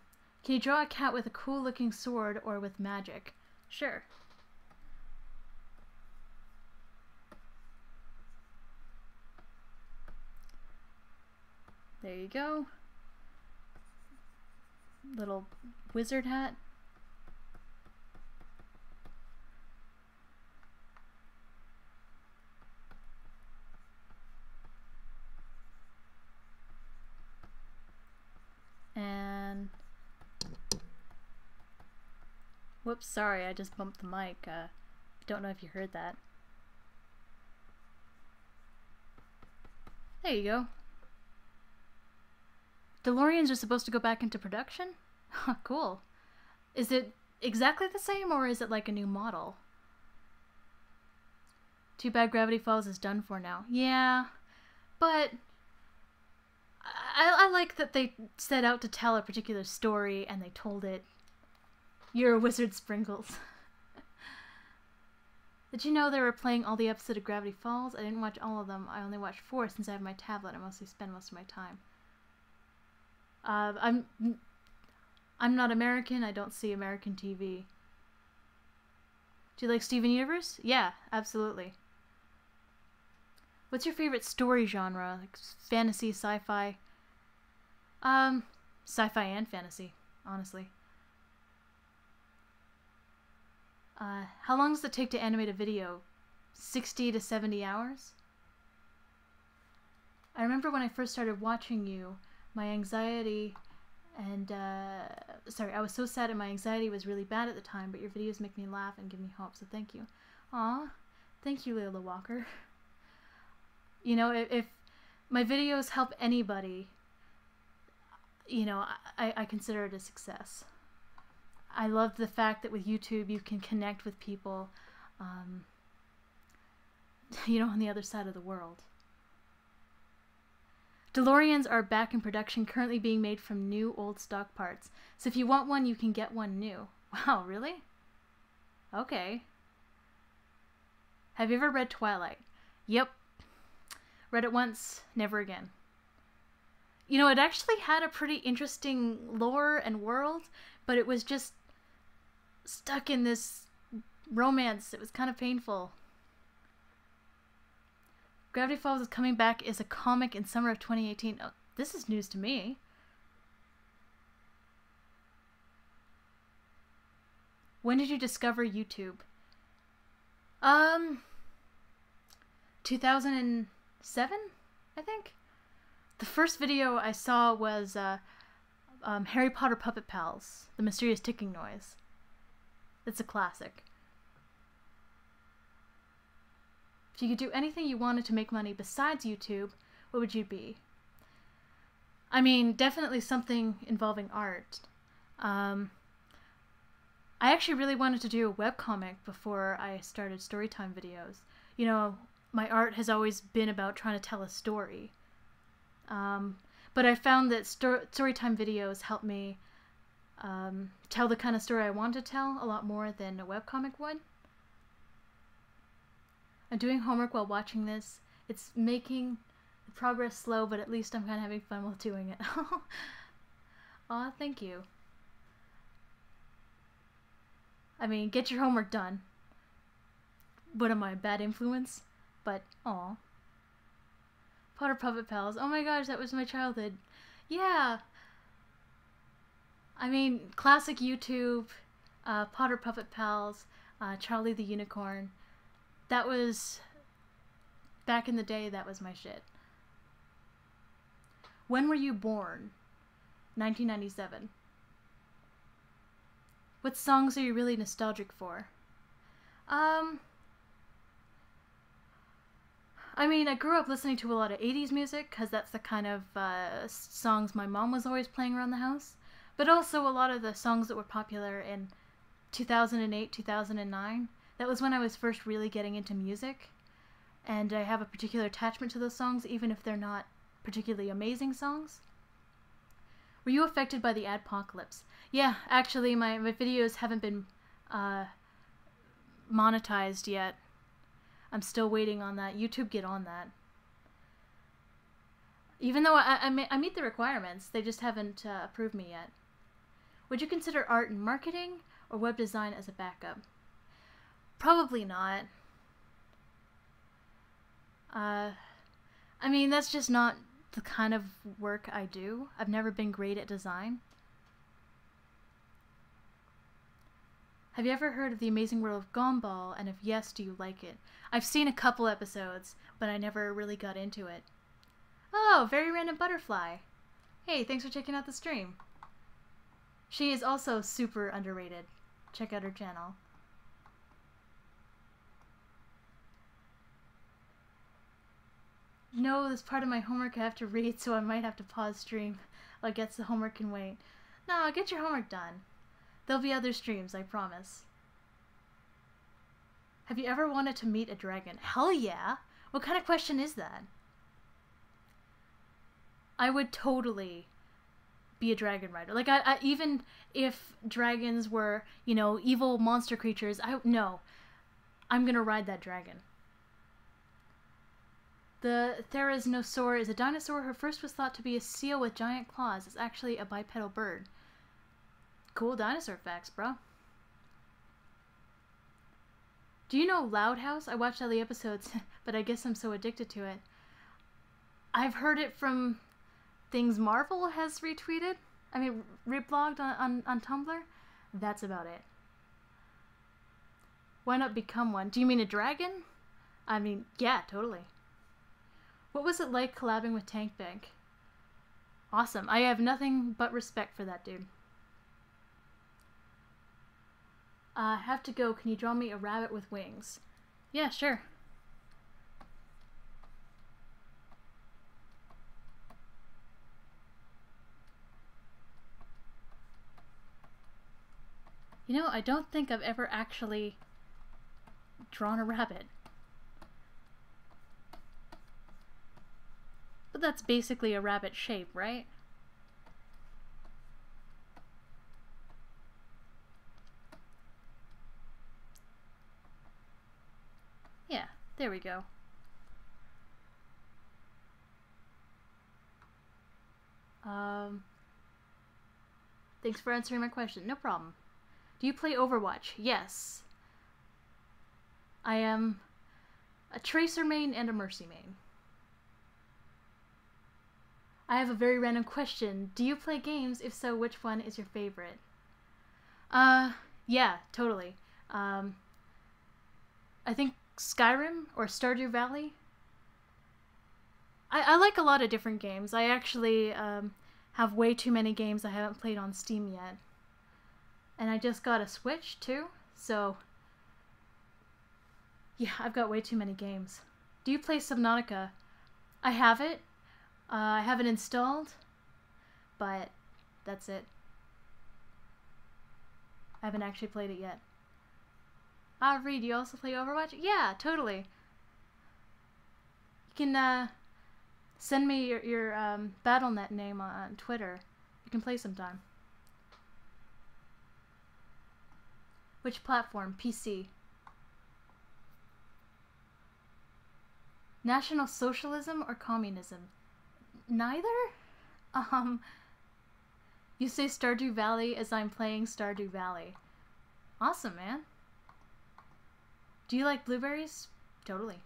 you draw a cat with a cool looking sword or with magic? Sure. There you go. Little wizard hat. And whoops, sorry, I just bumped the mic. Don't know if you heard that. There you go. DeLoreans are supposed to go back into production? Cool. Is it exactly the same, or is it like a new model? Too bad Gravity Falls is done for now. Yeah, but I like that they set out to tell a particular story and they told it. You're a wizard, Sprinkles. Did you know they were playing all the episodes of Gravity Falls? I didn't watch all of them. I only watched 4 since I have my tablet. I mostly spend most of my time. I'm not American. I don't see American TV. Do you like Steven Universe? Yeah, absolutely. What's your favorite story genre? Like fantasy, sci-fi? Sci-fi and fantasy, honestly. How long does it take to animate a video? 60 to 70 hours? I remember when I first started watching you, my anxiety and, sorry, I was so sad and my anxiety was really bad at the time, but your videos make me laugh and give me hope, so thank you. Aw, thank you, Layla Walker. You know, if my videos help anybody, you know, I consider it a success. I love the fact that with YouTube you can connect with people, you know, on the other side of the world. DeLoreans are back in production, currently being made from new old stock parts. So if you want one, you can get one new. Wow, really? Okay. Have you ever read Twilight? Yep. Read it once, never again. You know, it actually had a pretty interesting lore and world, but it was just stuck in this romance. It was kind of painful. Gravity Falls is coming back as a comic in summer of 2018. Oh, this is news to me. When did you discover YouTube? 2007, I think. The first video I saw was Harry Potter Puppet Pals, The Mysterious Ticking Noise. It's a classic. If you could do anything you wanted to make money besides YouTube, what would you be? I mean, definitely something involving art. I actually really wanted to do a webcomic before I started storytime videos. You know, my art has always been about trying to tell a story. But I found that storytime videos help me tell the kind of story I want to tell a lot more than a webcomic would. I'm doing homework while watching this. It's making progress slow, but at least I'm kind of having fun while doing it. Aw, thank you. I mean, get your homework done. What am I, a bad influence? But, aw. Potter Puppet Pals. Oh my gosh, that was my childhood. Yeah. I mean, classic YouTube, Potter Puppet Pals, Charlie the Unicorn. That was, back in the day, that was my shit. When were you born? 1997. What songs are you really nostalgic for? I mean, I grew up listening to a lot of 80s music, because that's the kind of songs my mom was always playing around the house. But also a lot of the songs that were popular in 2008, 2009. That was when I was first really getting into music. And I have a particular attachment to those songs, even if they're not particularly amazing songs. Were you affected by the adpocalypse? Yeah, actually, my videos haven't been monetized yet. I'm still waiting on that. YouTube, get on that. Even though I meet the requirements, they just haven't approved me yet. Would you consider art and marketing or web design as a backup? Probably not. I mean, that's just not the kind of work I do. I've never been great at design. Have you ever heard of The Amazing World of Gumball, and if yes, do you like it? I've seen a couple episodes, but I never really got into it. Oh, Very Random Butterfly. Hey, thanks for checking out the stream. She is also super underrated. Check out her channel. No, this part of my homework I have to read, so I might have to pause stream. I guess the homework can wait. No, get your homework done. There'll be other streams, I promise. Have you ever wanted to meet a dragon? Hell yeah! What kind of question is that? I would totally be a dragon rider. Like, I even if dragons were, you know, evil monster creatures, no. I'm gonna ride that dragon. The Therizinosaur is a dinosaur who first was thought to be a seal with giant claws. It's actually a bipedal bird. Cool dinosaur facts, bro. Do you know Loud House? I watched all the episodes, but I guess I'm so addicted to it. I've heard it from things Marvel has retweeted. I mean, reblogged on Tumblr. That's about it. Why not become one? Do you mean a dragon? I mean, yeah, totally. What was it like collabing with Tank Bank? Awesome. I have nothing but respect for that dude. I have to go. Can you draw me a rabbit with wings? Yeah, sure. You know, I don't think I've ever actually drawn a rabbit. But that's basically a rabbit shape, right? Yeah, there we go. Thanks for answering my question. No problem. Do you play Overwatch? Yes. I am a Tracer main and a Mercy main. I have a very random question. Do you play games? If so, which one is your favorite? Yeah, totally. I think Skyrim or Stardew Valley. I like a lot of different games. I actually have way too many games I haven't played on Steam yet. And I just got a Switch too, so yeah, I've got way too many games. Do you play Subnautica? I have it. I have it installed, but that's it. I haven't actually played it yet. Reed, you also play Overwatch? Yeah, totally. You can send me your Battle.net name on Twitter. You can play sometime. Which platform? PC. National Socialism or Communism? Neither? You say Stardew Valley as I'm playing Stardew Valley. Awesome, man. Do you like blueberries? Totally.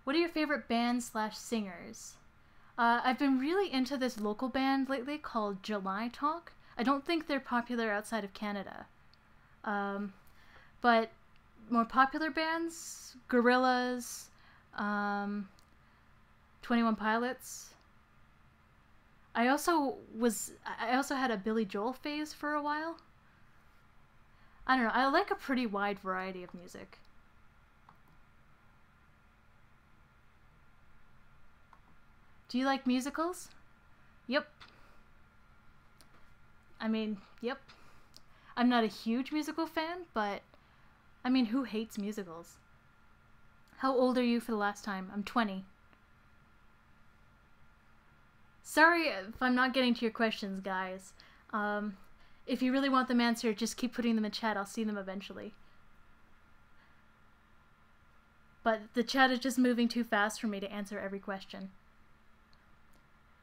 What are your favorite bands / singers? I've been really into this local band lately called July Talk. I don't think they're popular outside of Canada. But more popular bands, Gorillaz, 21 Pilots. I also had a Billy Joel phase for a while. I don't know, I like a pretty wide variety of music. Do you like musicals? Yep. I mean, yep. I'm not a huge musical fan, but I mean, who hates musicals? How old are you for the last time? I'm 20. Sorry if I'm not getting to your questions, guys. If you really want them answered, just keep putting them in chat. I'll see them eventually. But the chat is just moving too fast for me to answer every question.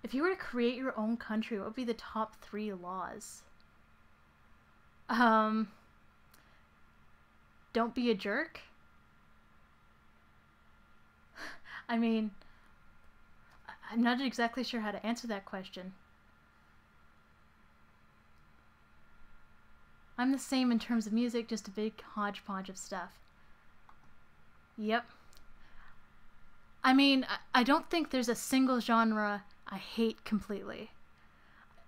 If you were to create your own country, what would be the top 3 laws? Don't be a jerk. I mean, I'm not exactly sure how to answer that question. I'm the same in terms of music, just a big hodgepodge of stuff. Yep. I mean, I don't think there's a single genre I hate completely.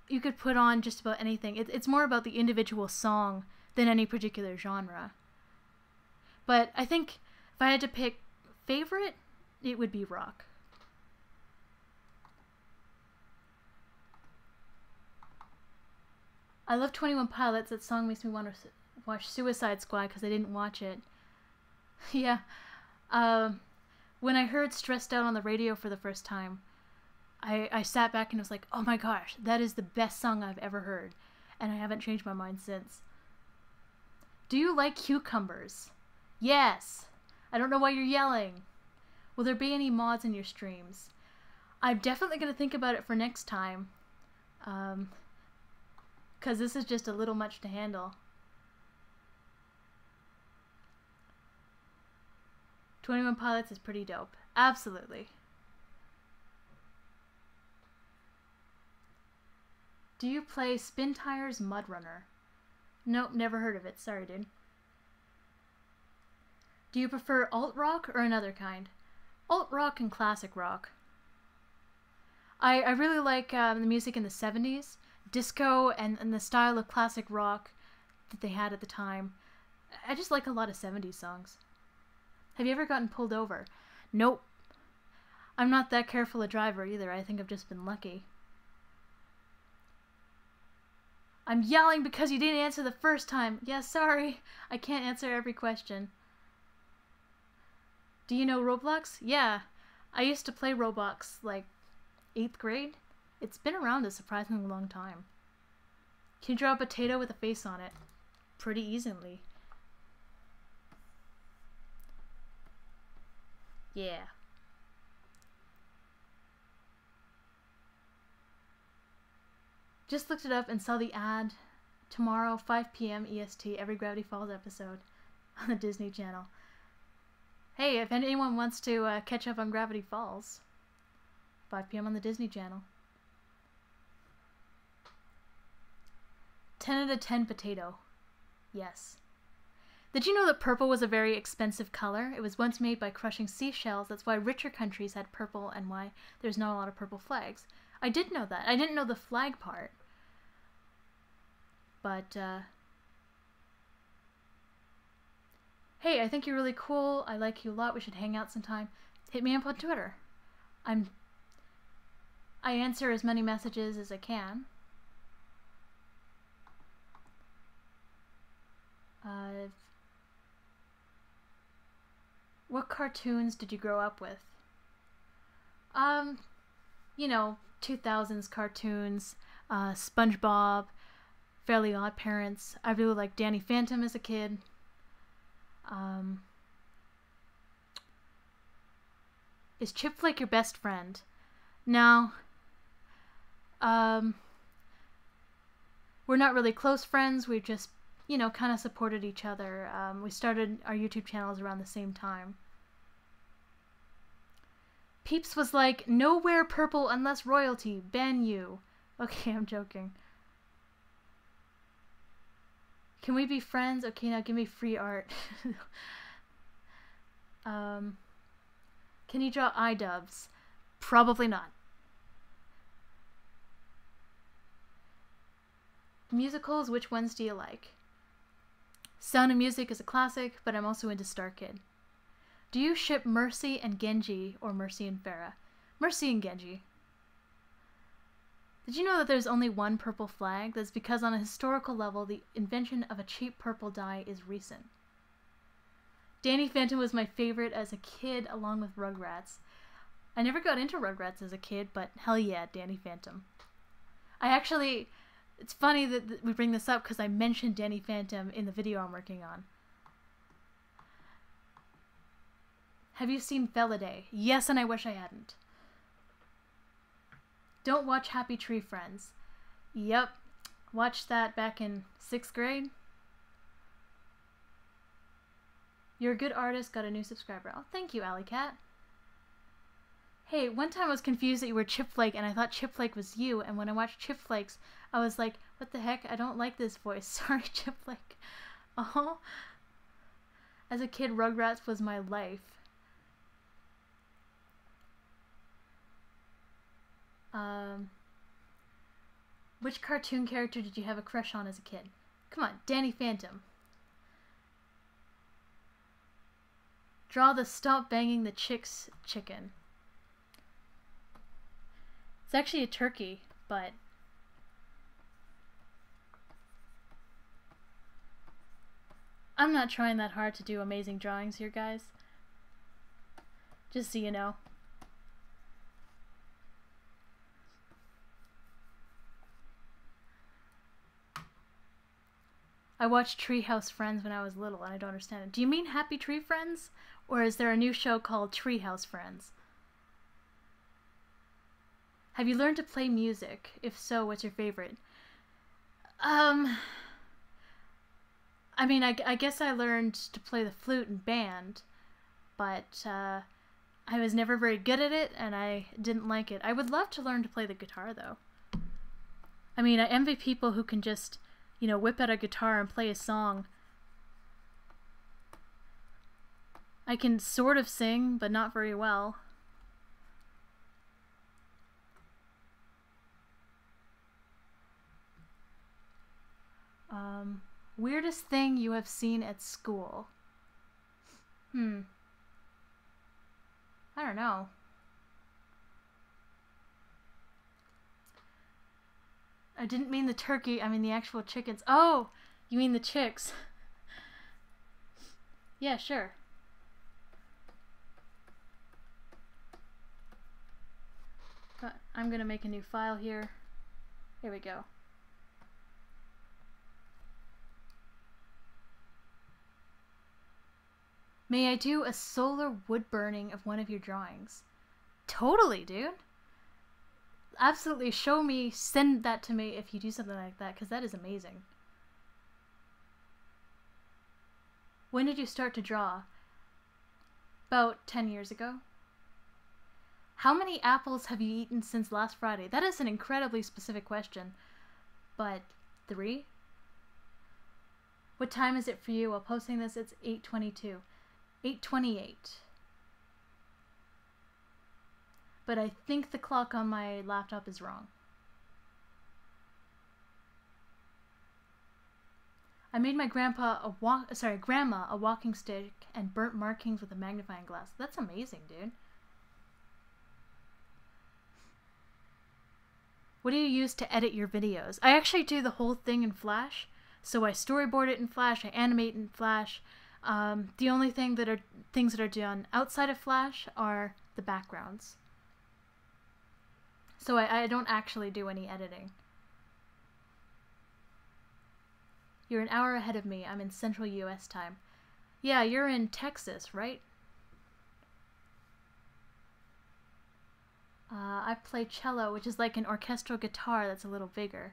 You could put on just about anything. It's more about the individual song than any particular genre. But I think if I had to pick favorite, it would be rock. I love 21 Pilots. That song makes me want to watch Suicide Squad because I didn't watch it. Yeah. When I heard Stressed Out on the radio for the first time, I sat back and was like, oh my gosh, that is the best song I've ever heard. And I haven't changed my mind since. Do you like cucumbers? Yes. I don't know why you're yelling. Will there be any mods in your streams? I'm definitely going to think about it for next time. Because this is just a little much to handle. 21 Pilots is pretty dope. Absolutely. Do you play Spin Tires Mud Runner? Nope, never heard of it. Sorry, dude. Do you prefer alt-rock or another kind? Alt-rock and classic rock. I really like the music in the 70s. Disco and the style of classic rock that they had at the time. I just like a lot of 70s songs. Have you ever gotten pulled over? Nope. I'm not that careful a driver either. I think I've just been lucky. I'm yelling because you didn't answer the first time. Yeah, sorry. I can't answer every question. Do you know Roblox? Yeah. I used to play Roblox like 8th grade. It's been around a surprisingly long time. Can you draw a potato with a face on it? Pretty easily. Yeah. Just looked it up and saw the ad tomorrow, 5 p.m. EST, every Gravity Falls episode on the Disney Channel. Hey, if anyone wants to catch up on Gravity Falls, 5 p.m. on the Disney Channel. 10 out of 10 potato. Yes. Did you know that purple was a very expensive color? It was once made by crushing seashells. That's why richer countries had purple and why there's not a lot of purple flags. I did know that. I didn't know the flag part. But, hey, I think you're really cool. I like you a lot. We should hang out sometime. Hit me up on Twitter. I answer as many messages as I can. What cartoons did you grow up with? You know, 2000s cartoons, SpongeBob, Fairly Odd Parents. I really liked Danny Phantom as a kid. Is Chip Flake your best friend? No. We're not really close friends. We've just, you know, kind of supported each other. We started our YouTube channels around the same time. Peeps was like, no wear purple unless royalty. Ban you. Okay, I'm joking. Can we be friends? Okay, now give me free art. Can you draw iDubbbz? Probably not. Musicals, which ones do you like? Sound of Music is a classic, but I'm also into Star Kid. Do you ship Mercy and Genji or Mercy and Farah? Mercy and Genji. Did you know that there's only one purple flag? That's because on a historical level, the invention of a cheap purple dye is recent. Danny Phantom was my favorite as a kid, along with Rugrats. I never got into Rugrats as a kid, but hell yeah, Danny Phantom. It's funny that we bring this up because I mentioned Danny Phantom in the video I'm working on. Have you seen Feliday? Yes, and I wish I hadn't. Don't watch Happy Tree Friends. Yep, watched that back in 6th grade. You're a good artist, got a new subscriber. Oh, thank you, Alley Cat. Hey, one time I was confused that you were Chip Flake and I thought Chip Flake was you, and when I watched Chip Flakes, I was like, what the heck? I don't like this voice. Sorry, Chip Flake. Oh. As a kid, Rugrats was my life. Which cartoon character did you have a crush on as a kid? Come on, Danny Phantom. Draw the Stop Banging the Chicks chicken. It's actually a turkey, but I'm not trying that hard to do amazing drawings here, guys. Just so you know. I watched Treehouse Friends when I was little, and I don't understand it. Do you mean Happy Tree Friends? Or is there a new show called Treehouse Friends? Have you learned to play music? If so, what's your favorite? I mean, I guess I learned to play the flute in band, but I was never very good at it, and I didn't like it. I would love to learn to play the guitar, though. I mean, I envy people who can just, you know, whip out a guitar and play a song. I can sort of sing, but not very well. Weirdest thing you have seen at school? I don't know. I didn't mean the turkey, I mean the actual chickens. Oh, you mean the chicks. Yeah, sure. But I'm gonna make a new file here. Here we go. May I do a solar wood burning of one of your drawings? Totally, dude. Absolutely, show me, send that to me if you do something like that, because that is amazing. When did you start to draw? About 10 years ago. How many apples have you eaten since last Friday? That is an incredibly specific question. But 3? What time is it for you? While posting this, it's 8:22. 8:28. But I think the clock on my laptop is wrong. I made my grandma a walking stick and burnt markings with a magnifying glass. That's amazing, dude. What do you use to edit your videos? I actually do the whole thing in Flash. So I storyboard it in Flash, I animate in Flash. The only things that are done outside of Flash are the backgrounds. So I don't actually do any editing. You're an hour ahead of me. I'm in Central US time. Yeah, you're in Texas, right? I play cello, which is like an orchestral guitar that's a little bigger.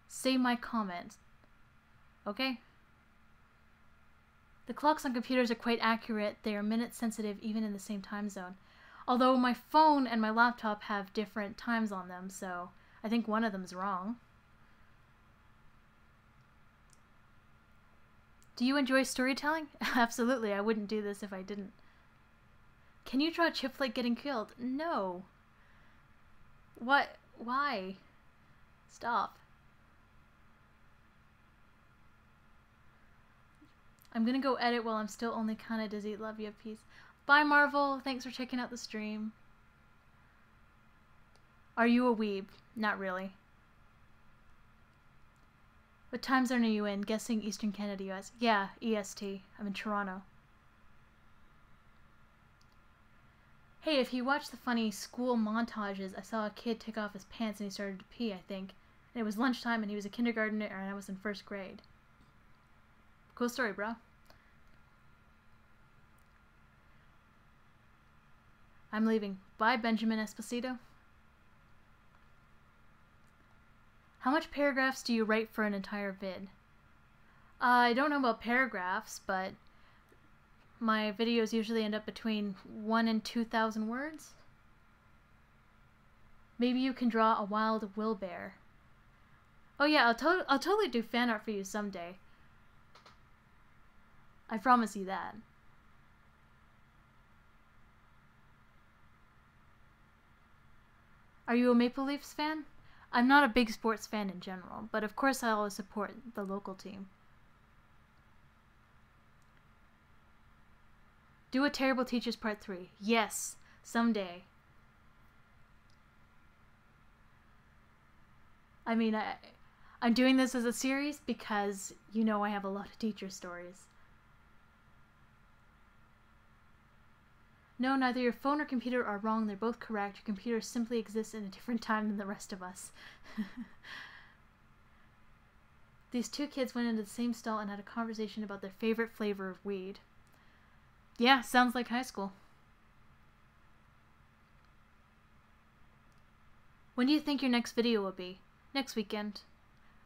Save my comment. Okay? The clocks on computers are quite accurate. They are minute sensitive even in the same time zone. Although my phone and my laptop have different times on them, so I think one of them's wrong. Do you enjoy storytelling? Absolutely, I wouldn't do this if I didn't. Can you draw Chipflake getting killed? No. What? Why? Stop. I'm gonna go edit while I'm still only kinda dizzy. Love you, peace. Bye, Marvel. Thanks for checking out the stream. Are you a weeb? Not really. What time zone are you in? Guessing Eastern Canada, US. Yeah, EST. I'm in Toronto. Hey, if you watch the funny school montages, I saw a kid take off his pants and he started to pee, I think. And it was lunchtime and he was a kindergartner and I was in 1st grade. Cool story, bro. I'm leaving. Bye, Benjamin Esposito. How much paragraphs do you write for an entire vid? I don't know about paragraphs, but my videos usually end up between 1 and 2,000 words. Maybe you can draw a wild will bear. Oh yeah, I'll totally do fan art for you someday. I promise you that. Are you a Maple Leafs fan? I'm not a big sports fan in general, but of course I always support the local team. Do a Terrible Teachers Part 3. Yes, someday. I mean, I'm doing this as a series because you know I have a lot of teacher stories. No, neither your phone or computer are wrong. They're both correct. Your computer simply exists in a different time than the rest of us. These two kids went into the same stall and had a conversation about their favorite flavor of weed. Yeah, sounds like high school. When do you think your next video will be? Next weekend.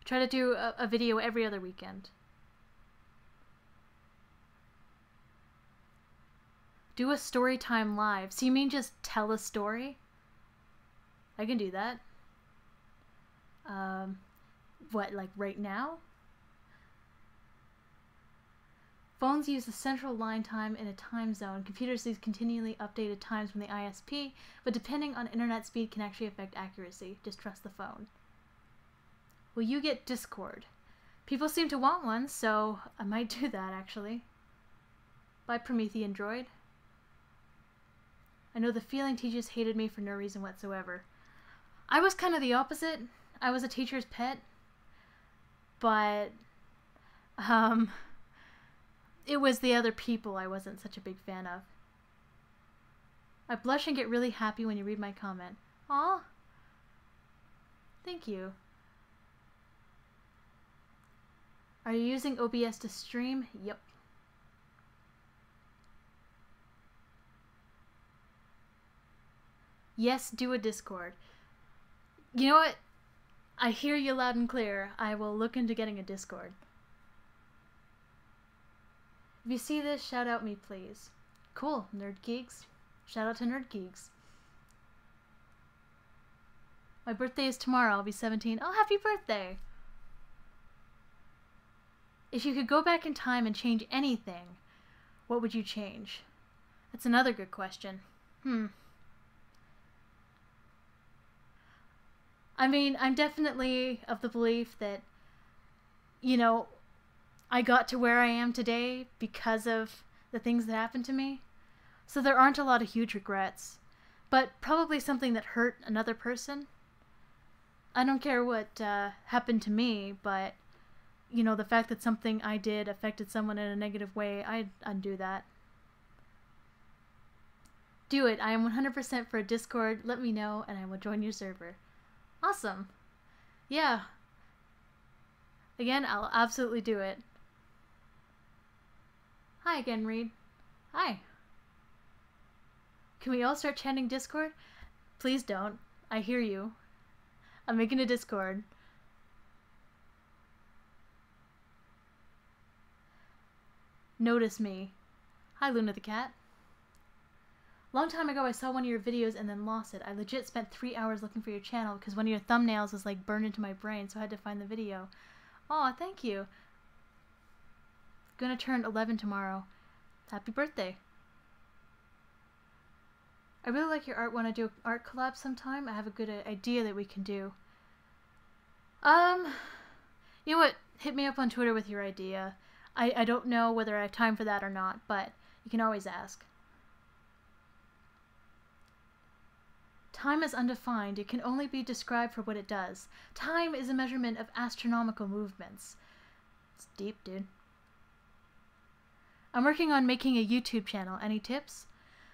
Try to do a video every other weekend. Do a story time live. So you mean just tell a story? I can do that. What, like right now? Phones use the central line time in a time zone. Computers use continually updated times from the ISP, but depending on internet speed can actually affect accuracy. Just trust the phone. Will you get Discord? People seem to want one, so I might do that actually. Bye, Promethean Droid. I know the feeling teachers hated me for no reason whatsoever. I was kind of the opposite. I was a teacher's pet. But, it was the other people I wasn't such a big fan of. I blush and get really happy when you read my comment. Aw. Thank you. Are you using OBS to stream? Yep. Yes, do a Discord. You know what? I hear you loud and clear. I will look into getting a Discord. If you see this, shout out me, please. Cool, Nerd Geeks. Shout out to Nerd Geeks. My birthday is tomorrow. I'll be 17. Oh, happy birthday! If you could go back in time and change anything, what would you change? That's another good question. I mean, I'm definitely of the belief that, you know, I got to where I am today because of the things that happened to me. So there aren't a lot of huge regrets. But probably something that hurt another person. I don't care what happened to me, but, you know, the fact that something I did affected someone in a negative way, I'd undo that. Do it. I am 100% for a Discord. Let me know, and I will join your server. Awesome. Yeah. Again, I'll absolutely do it. Hi again, Reed. Hi. Can we all start chanting Discord? Please don't. I hear you. I'm making a Discord. Notice me. Hi, Luna the cat. Long time ago I saw one of your videos and then lost it. I legit spent 3 hours looking for your channel because one of your thumbnails was like burned into my brain, so I had to find the video. Aw, thank you. Gonna turn 11 tomorrow. Happy birthday. I really like your art. Want to do an art collab sometime? I have a good idea that we can do. You know what? Hit me up on Twitter with your idea. I don't know whether I have time for that or not, but you can always ask. Time is undefined. It can only be described for what it does. Time is a measurement of astronomical movements. It's deep, dude. I'm working on making a YouTube channel. Any tips?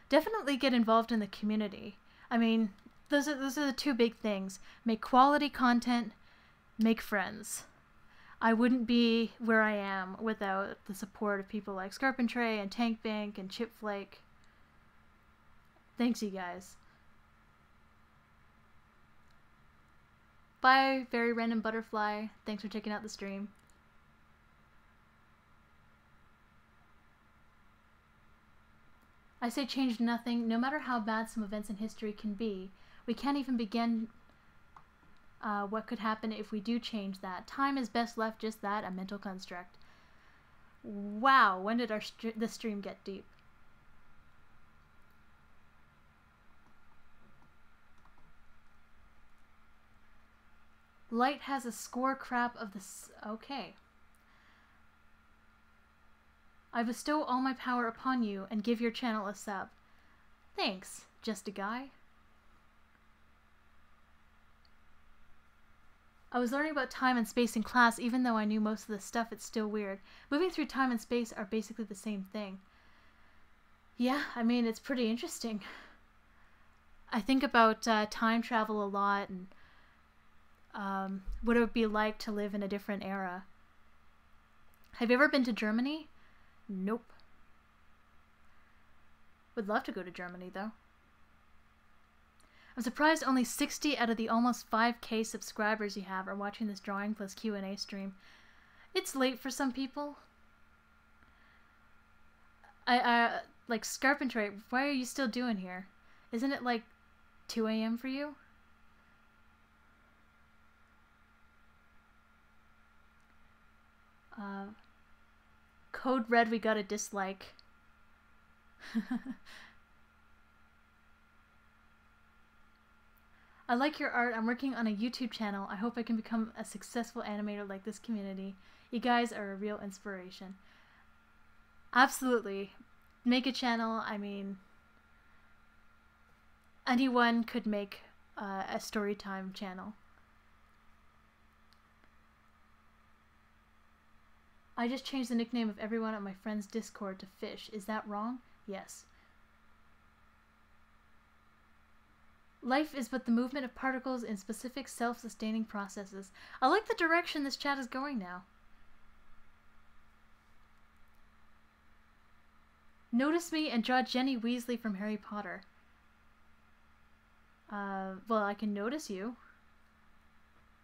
Definitely get involved in the community. I mean, those are the two big things. Make quality content, make friends. I wouldn't be where I am without the support of people like Scarpentray and Tankbank and Chipflake. Thanks, you guys. Bye, very random butterfly. Thanks for checking out the stream. I say change nothing. No matter how bad some events in history can be, we can't even begin what could happen if we do change that. Time is best left just that, a mental construct. Wow, when did the stream get deep? Light has a score crap of this. Okay. I bestow all my power upon you and give your channel a sub. Thanks, just a guy. I was learning about time and space in class. Even though I knew most of the stuff, it's still weird. Moving through time and space are basically the same thing. Yeah, I mean, it's pretty interesting. I think about time travel a lot and what it would be like to live in a different era. Have you ever been to Germany? Nope. Would love to go to Germany, though. I'm surprised only 60 out of the almost 5K subscribers you have are watching this drawing plus Q&A stream. It's late for some people. Like, Scarpentray, why are you still doing here? Isn't it like 2 a.m. for you? Code Red, we got a dislike. I like your art. I'm working on a YouTube channel. I hope I can become a successful animator like this community. You guys are a real inspiration. Absolutely. Make a channel. I mean, anyone could make a storytime channel. I just changed the nickname of everyone on my friend's Discord to Fish. Is that wrong? Yes. Life is but the movement of particles in specific self-sustaining processes. I like the direction this chat is going now. Notice me and draw Jenny Weasley from Harry Potter. Well, I can notice you.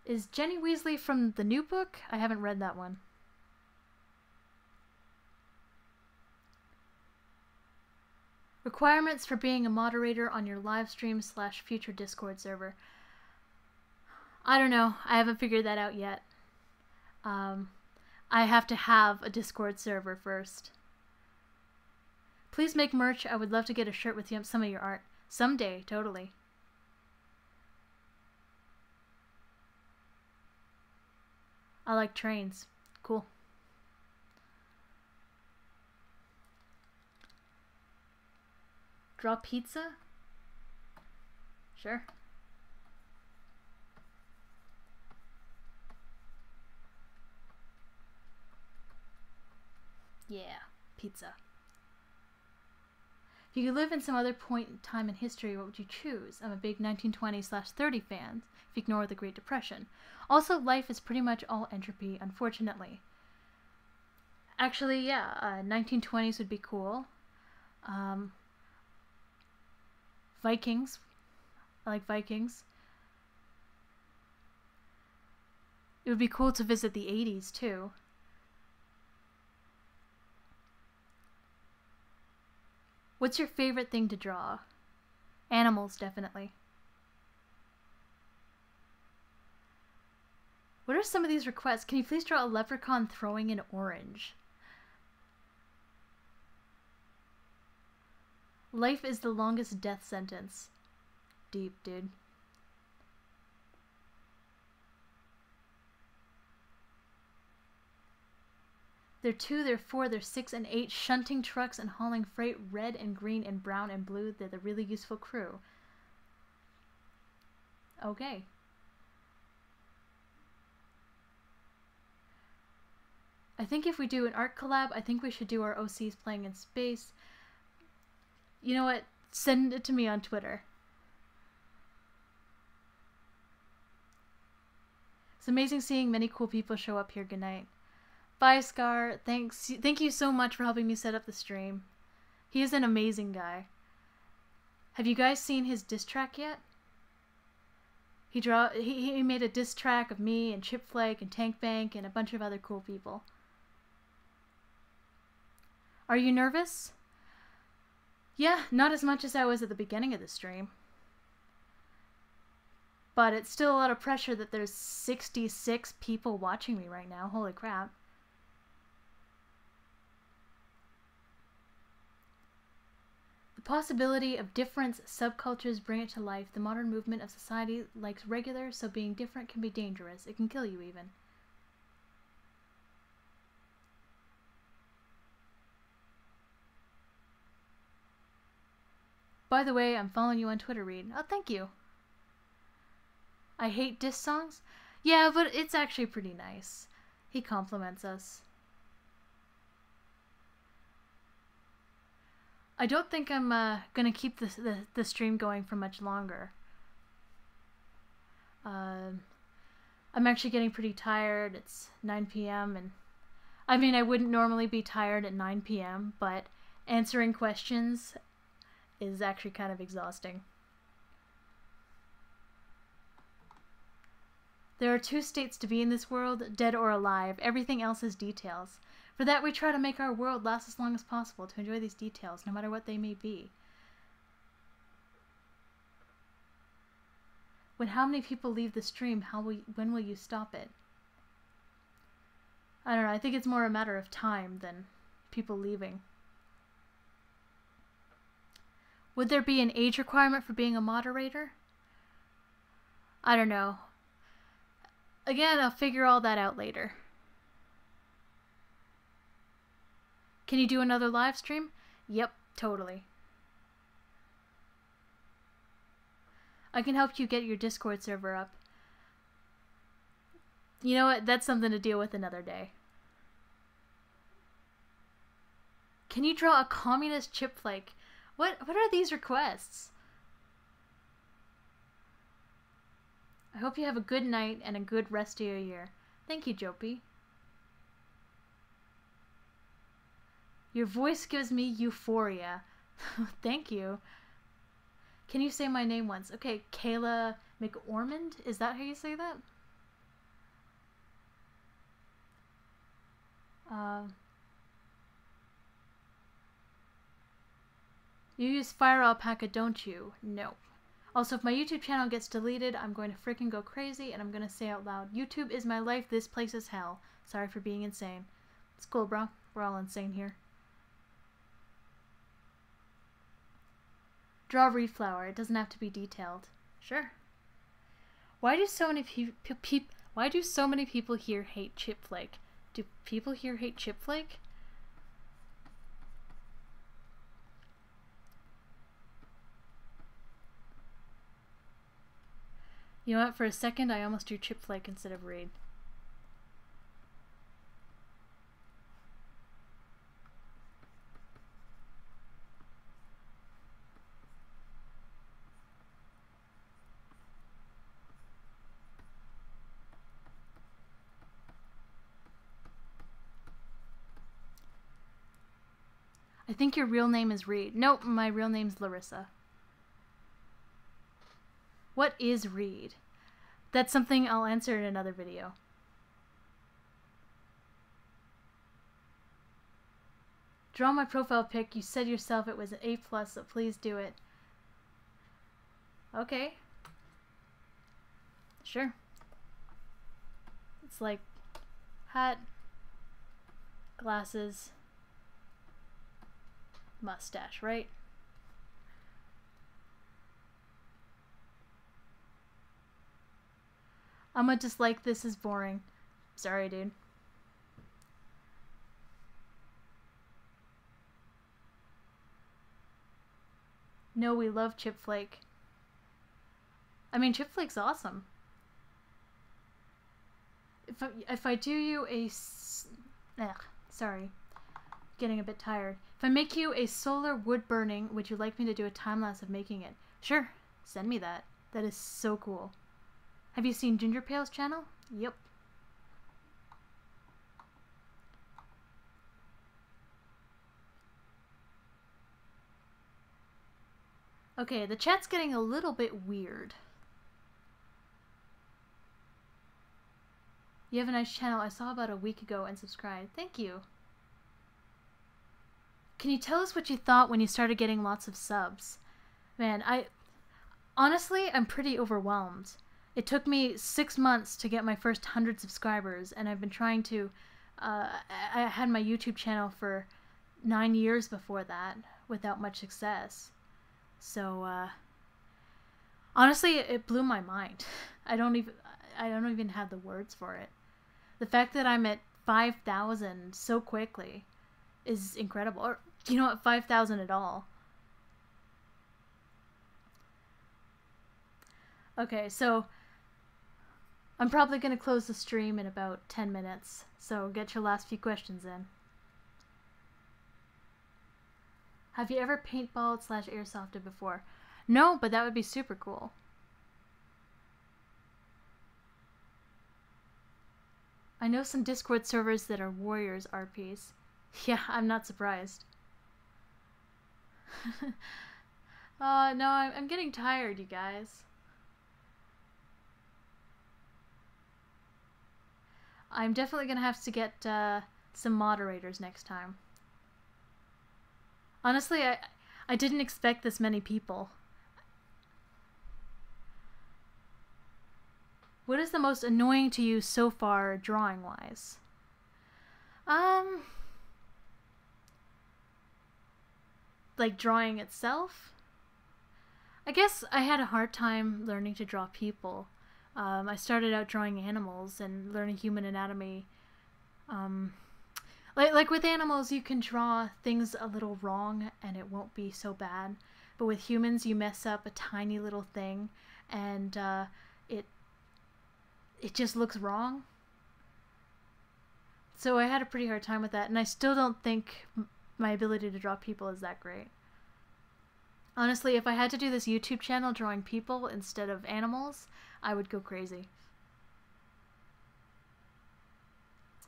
Is Jenny Weasley from the new book? I haven't read that one. Requirements for being a moderator on your livestream / future Discord server. I don't know. I haven't figured that out yet. I have to have a Discord server first. Please make merch. I would love to get a shirt with some of your art. Someday, totally. I like trains. Cool. Draw pizza? Sure. Yeah, pizza. If you could live in some other point in time in history, what would you choose? I'm a big 1920/30 fan, if you ignore the Great Depression. Also, life is pretty much all entropy, unfortunately. Actually, yeah, 1920s would be cool. Vikings. I like Vikings. It would be cool to visit the 80s, too. What's your favorite thing to draw? Animals, definitely. What are some of these requests? Can you please draw a leprechaun throwing an orange? Life is the longest death sentence. Deep, dude. They're 2, they're 4, they're 6 and 8, shunting trucks and hauling freight, red and green and brown and blue. They're the really useful crew. Okay. I think if we do an art collab, I think we should do our OCs playing in space. You know what? Send it to me on Twitter. It's amazing seeing many cool people show up here. Good night. Bye, Scar. Thanks. Thank you so much for helping me set up the stream. He is an amazing guy. Have you guys seen his diss track yet? He made a diss track of me and Chip Flake and Tank Bank and a bunch of other cool people. Are you nervous? Yeah, not as much as I was at the beginning of the stream. But it's still a lot of pressure that there's 66 people watching me right now. Holy crap. The possibility of different subcultures bring it to life. The modern movement of society likes regular, so being different can be dangerous. It can kill you even. By the way, I'm following you on Twitter, Reed. Oh, thank you. I hate diss songs? Yeah, but it's actually pretty nice. He compliments us. I don't think I'm gonna keep the stream going for much longer. I'm actually getting pretty tired. It's 9 p.m. and I mean, I wouldn't normally be tired at 9 p.m., but answering questions is actually kind of exhausting. There are 2 states to be in this world, dead or alive. Everything else is details. For that, we try to make our world last as long as possible to enjoy these details, no matter what they may be. When how many people leave the stream, when will you stop it? I don't know, I think it's more a matter of time than people leaving. Would there be an age requirement for being a moderator? I don't know. Again, I'll figure all that out later. Can you do another live stream? Yep, totally. I can help you get your Discord server up. You know what? That's something to deal with another day. Can you draw a communist Chip Flake? What are these requests? I hope you have a good night and a good rest of your year. Thank you, Jopie. Your voice gives me euphoria. Thank you. Can you say my name once? Okay, Kayla McOrmond? Is that how you say that? You use Fire Alpaca, don't you? No. Also, if my YouTube channel gets deleted, I'm going to freaking go crazy, and I'm going to say out loud, YouTube is my life, this place is hell. Sorry for being insane. It's cool, bro. We're all insane here. Draw a reed flower. It doesn't have to be detailed. Sure. Why do so many people here hate Chip Flake? Do people here hate Chip Flake? You know what? For a second, I almost drew Chip Flake instead of Reed. I think your real name is Reed. Nope, my real name's Larissa. What is Reed? That's something I'll answer in another video. Draw my profile pic. You said yourself it was an A+, so please do it. Okay. Sure. It's like hat, glasses, mustache, right? I'm gonna dislike this is boring. Sorry, dude. No, we love Chip Flake. I mean, Chip Flake's awesome. If I do you a... sorry. Getting a bit tired. If I make you a solar wood burning, would you like me to do a time-lapse of making it? Sure. Send me that. That is so cool. Have you seen Ginger Pale's channel? Yep. Okay, the chat's getting a little bit weird. You have a nice channel. I saw about a week ago and subscribed. Thank you. Can you tell us what you thought when you started getting lots of subs? Man, honestly, I'm pretty overwhelmed. It took me 6 months to get my first 100 subscribers, and I've been trying to... I had my YouTube channel for 9 years before that, without much success. So, honestly, it blew my mind. I don't even have the words for it. The fact that I'm at 5,000 so quickly is incredible. Or, you know what, 5,000 at all. Okay, so... I'm probably going to close the stream in about 10 minutes, so get your last few questions in. Have you ever paintballed / airsofted before? No, but that would be super cool. I know some Discord servers that are Warriors RPs. Yeah, I'm not surprised. No, I'm getting tired, you guys. I'm definitely going to have to get some moderators next time. Honestly, I didn't expect this many people. What is the most annoying to you so far, drawing-wise? Like drawing itself? I guess I had a hard time learning to draw people. I started out drawing animals and learning human anatomy. Like with animals, you can draw things a little wrong and it won't be so bad. But with humans, you mess up a tiny little thing and it just looks wrong. So I had a pretty hard time with that, and I still don't think my ability to draw people is that great. Honestly, if I had to do this YouTube channel drawing people instead of animals, I would go crazy.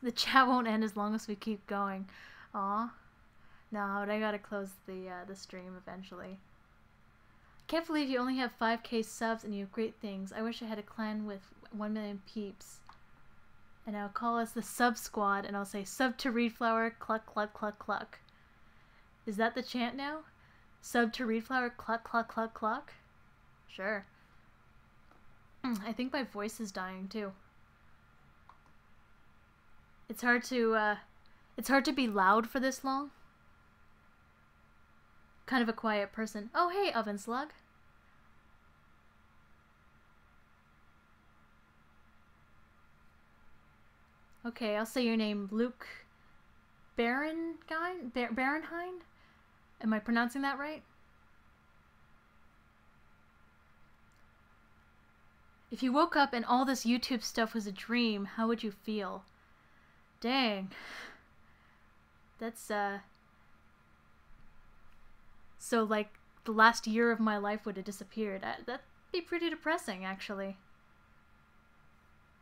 The chat won't end as long as we keep going. Aw. No, but I gotta close the stream eventually. Can't believe you only have 5k subs and you have great things. I wish I had a clan with 1 million peeps. And I'll call us the Sub Squad, and I'll say, sub to Reedflower, cluck, cluck, cluck, cluck. Is that the chant now? Sub to Reed Flower, cluck, cluck, cluck, cluck. Sure. I think my voice is dying too. It's hard to be loud for this long. Kind of a quiet person. Oh, hey, Oven Slug. Okay, I'll say your name, Luke Barenheim? Am I pronouncing that right? If you woke up and all this YouTube stuff was a dream, how would you feel? Dang. That's, So, like, the last year of my life would have disappeared. That'd be pretty depressing, actually.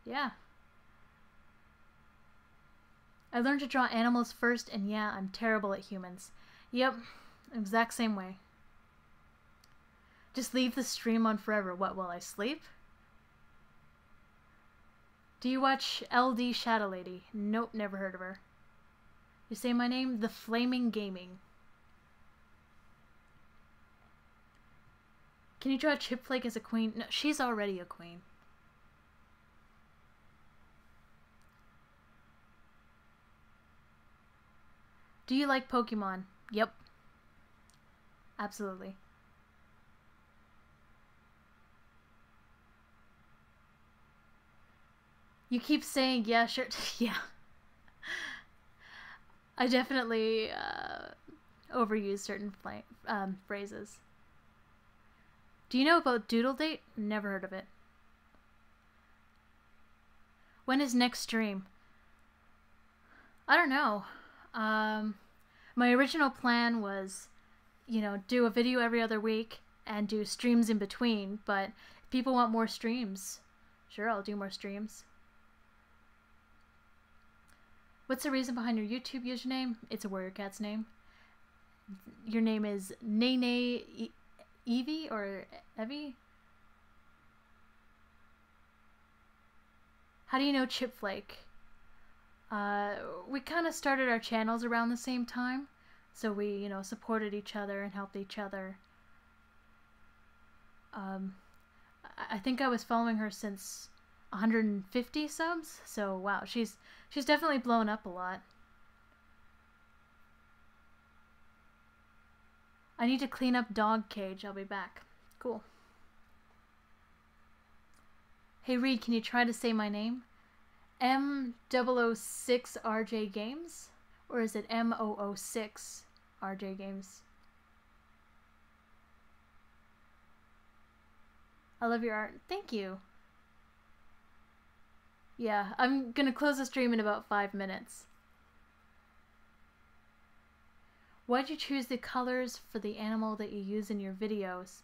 Yeah. I learned to draw animals first, and yeah, I'm terrible at humans. Yep, exact same way. Just leave the stream on forever. What, while I sleep? Do you watch LD Shadow Lady? Nope, never heard of her. You say my name? The Flaming Gaming. Can you draw Chipflake as a queen? No, she's already a queen. Do you like Pokemon? Yep. Absolutely. You keep saying, yeah, sure. Yeah. I definitely overuse certain phrases. Do you know about Doodle Date? Never heard of it. When is next stream? I don't know. My original plan was, you know, do a video every other week and do streams in between, but if people want more streams, sure, I'll do more streams. What's the reason behind your YouTube username? It's a warrior cat's name. Your name is Nene Evie or Evie? How do you know Chipflake? We kind of started our channels around the same time, so we, you know, supported each other and helped each other. I think I was following her since 150 subs, so wow, she's definitely blown up a lot. I need to clean up dog cage. I'll be back. Cool. Hey Reed, can you try to say my name? M006RJ Games? Or is it M006 RJ Games? I love your art. Thank you. Yeah, I'm gonna close the stream in about 5 minutes. Why'd you choose the colors for the animal that you use in your videos?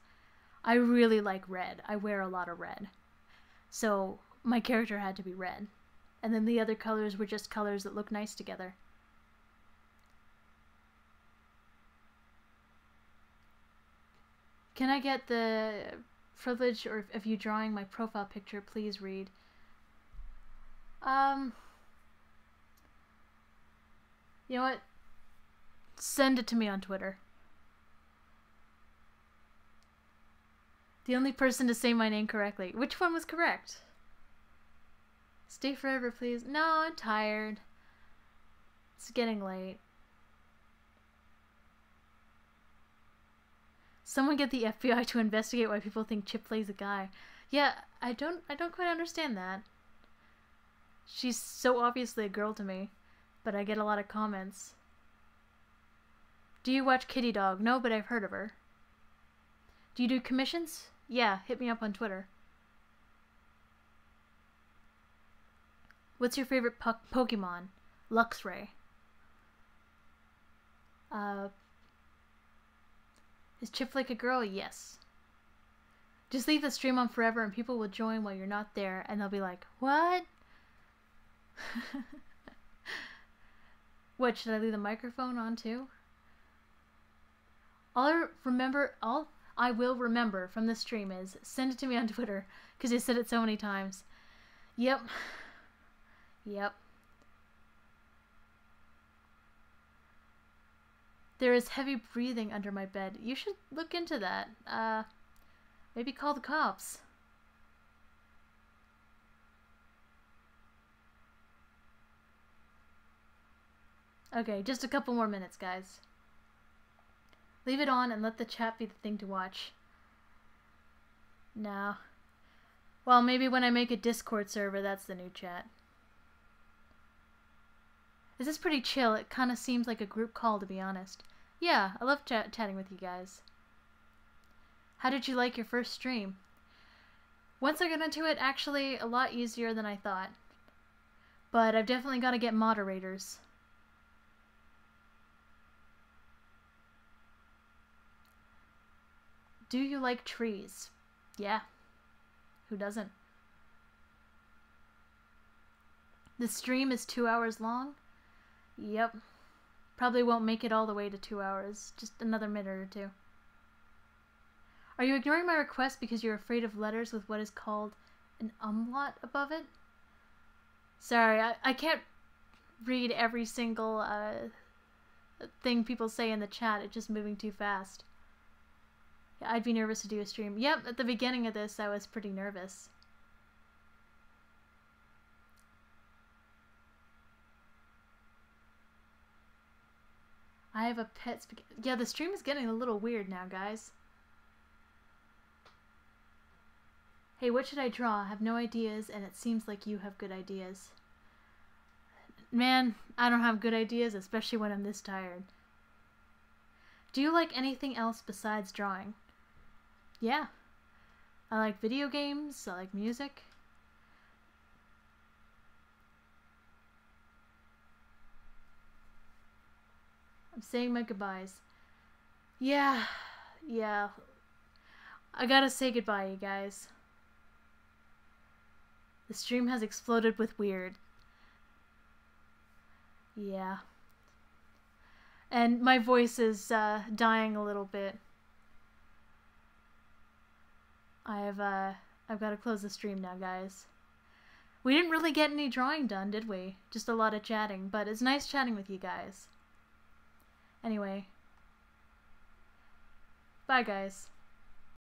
I really like red. I wear a lot of red. So my character had to be red. And then the other colors were just colors that look nice together. Can I get the privilege of you drawing my profile picture, please, Reed? You know what? Send it to me on Twitter. The only person to say my name correctly. Which one was correct? Stay forever, please. No, I'm tired. It's getting late. Someone get the FBI to investigate why people think Chipflake's a guy. Yeah, I don't quite understand that. She's so obviously a girl to me, but I get a lot of comments. Do you watch Kitty Dog? No, but I've heard of her. Do you do commissions? Yeah, hit me up on Twitter. What's your favorite Pokemon? Luxray. Is Chipflake a girl? Yes. Just leave the stream on forever and people will join while you're not there and they'll be like, what? What, should I leave the microphone on too? All I will remember from this stream is send it to me on Twitter because I said it so many times. Yep. Yep. There is heavy breathing under my bed. You should look into that. Maybe call the cops. Okay, just a couple more minutes, guys. Leave it on and let the chat be the thing to watch. No. Well, maybe when I make a Discord server, that's the new chat. This is pretty chill. It kind of seems like a group call, to be honest. Yeah, I love chatting with you guys. How did you like your first stream? Once I got into it, actually a lot easier than I thought. But I've definitely got to get moderators. Do you like trees? Yeah. Who doesn't? The stream is 2 hours long? Yep. Probably won't make it all the way to 2 hours. Just another minute or two. Are you ignoring my request because you're afraid of letters with what is called an umlaut above it? Sorry, I can't read every single thing people say in the chat. It's just moving too fast. Yeah, I'd be nervous to do a stream. Yep, at the beginning of this, I was pretty nervous. I have a pet yeah, the stream is getting a little weird now, guys. Hey, what should I draw? I have no ideas, and it seems like you have good ideas. Man, I don't have good ideas, especially when I'm this tired. Do you like anything else besides drawing? Yeah. I like video games, I like music. I'm saying my goodbyes. Yeah. I gotta say goodbye, you guys. The stream has exploded with weird. Yeah. And my voice is dying a little bit. I've got to close the stream now, guys. We didn't really get any drawing done, did we? Just a lot of chatting, but it's nice chatting with you guys. Anyway. Bye, guys.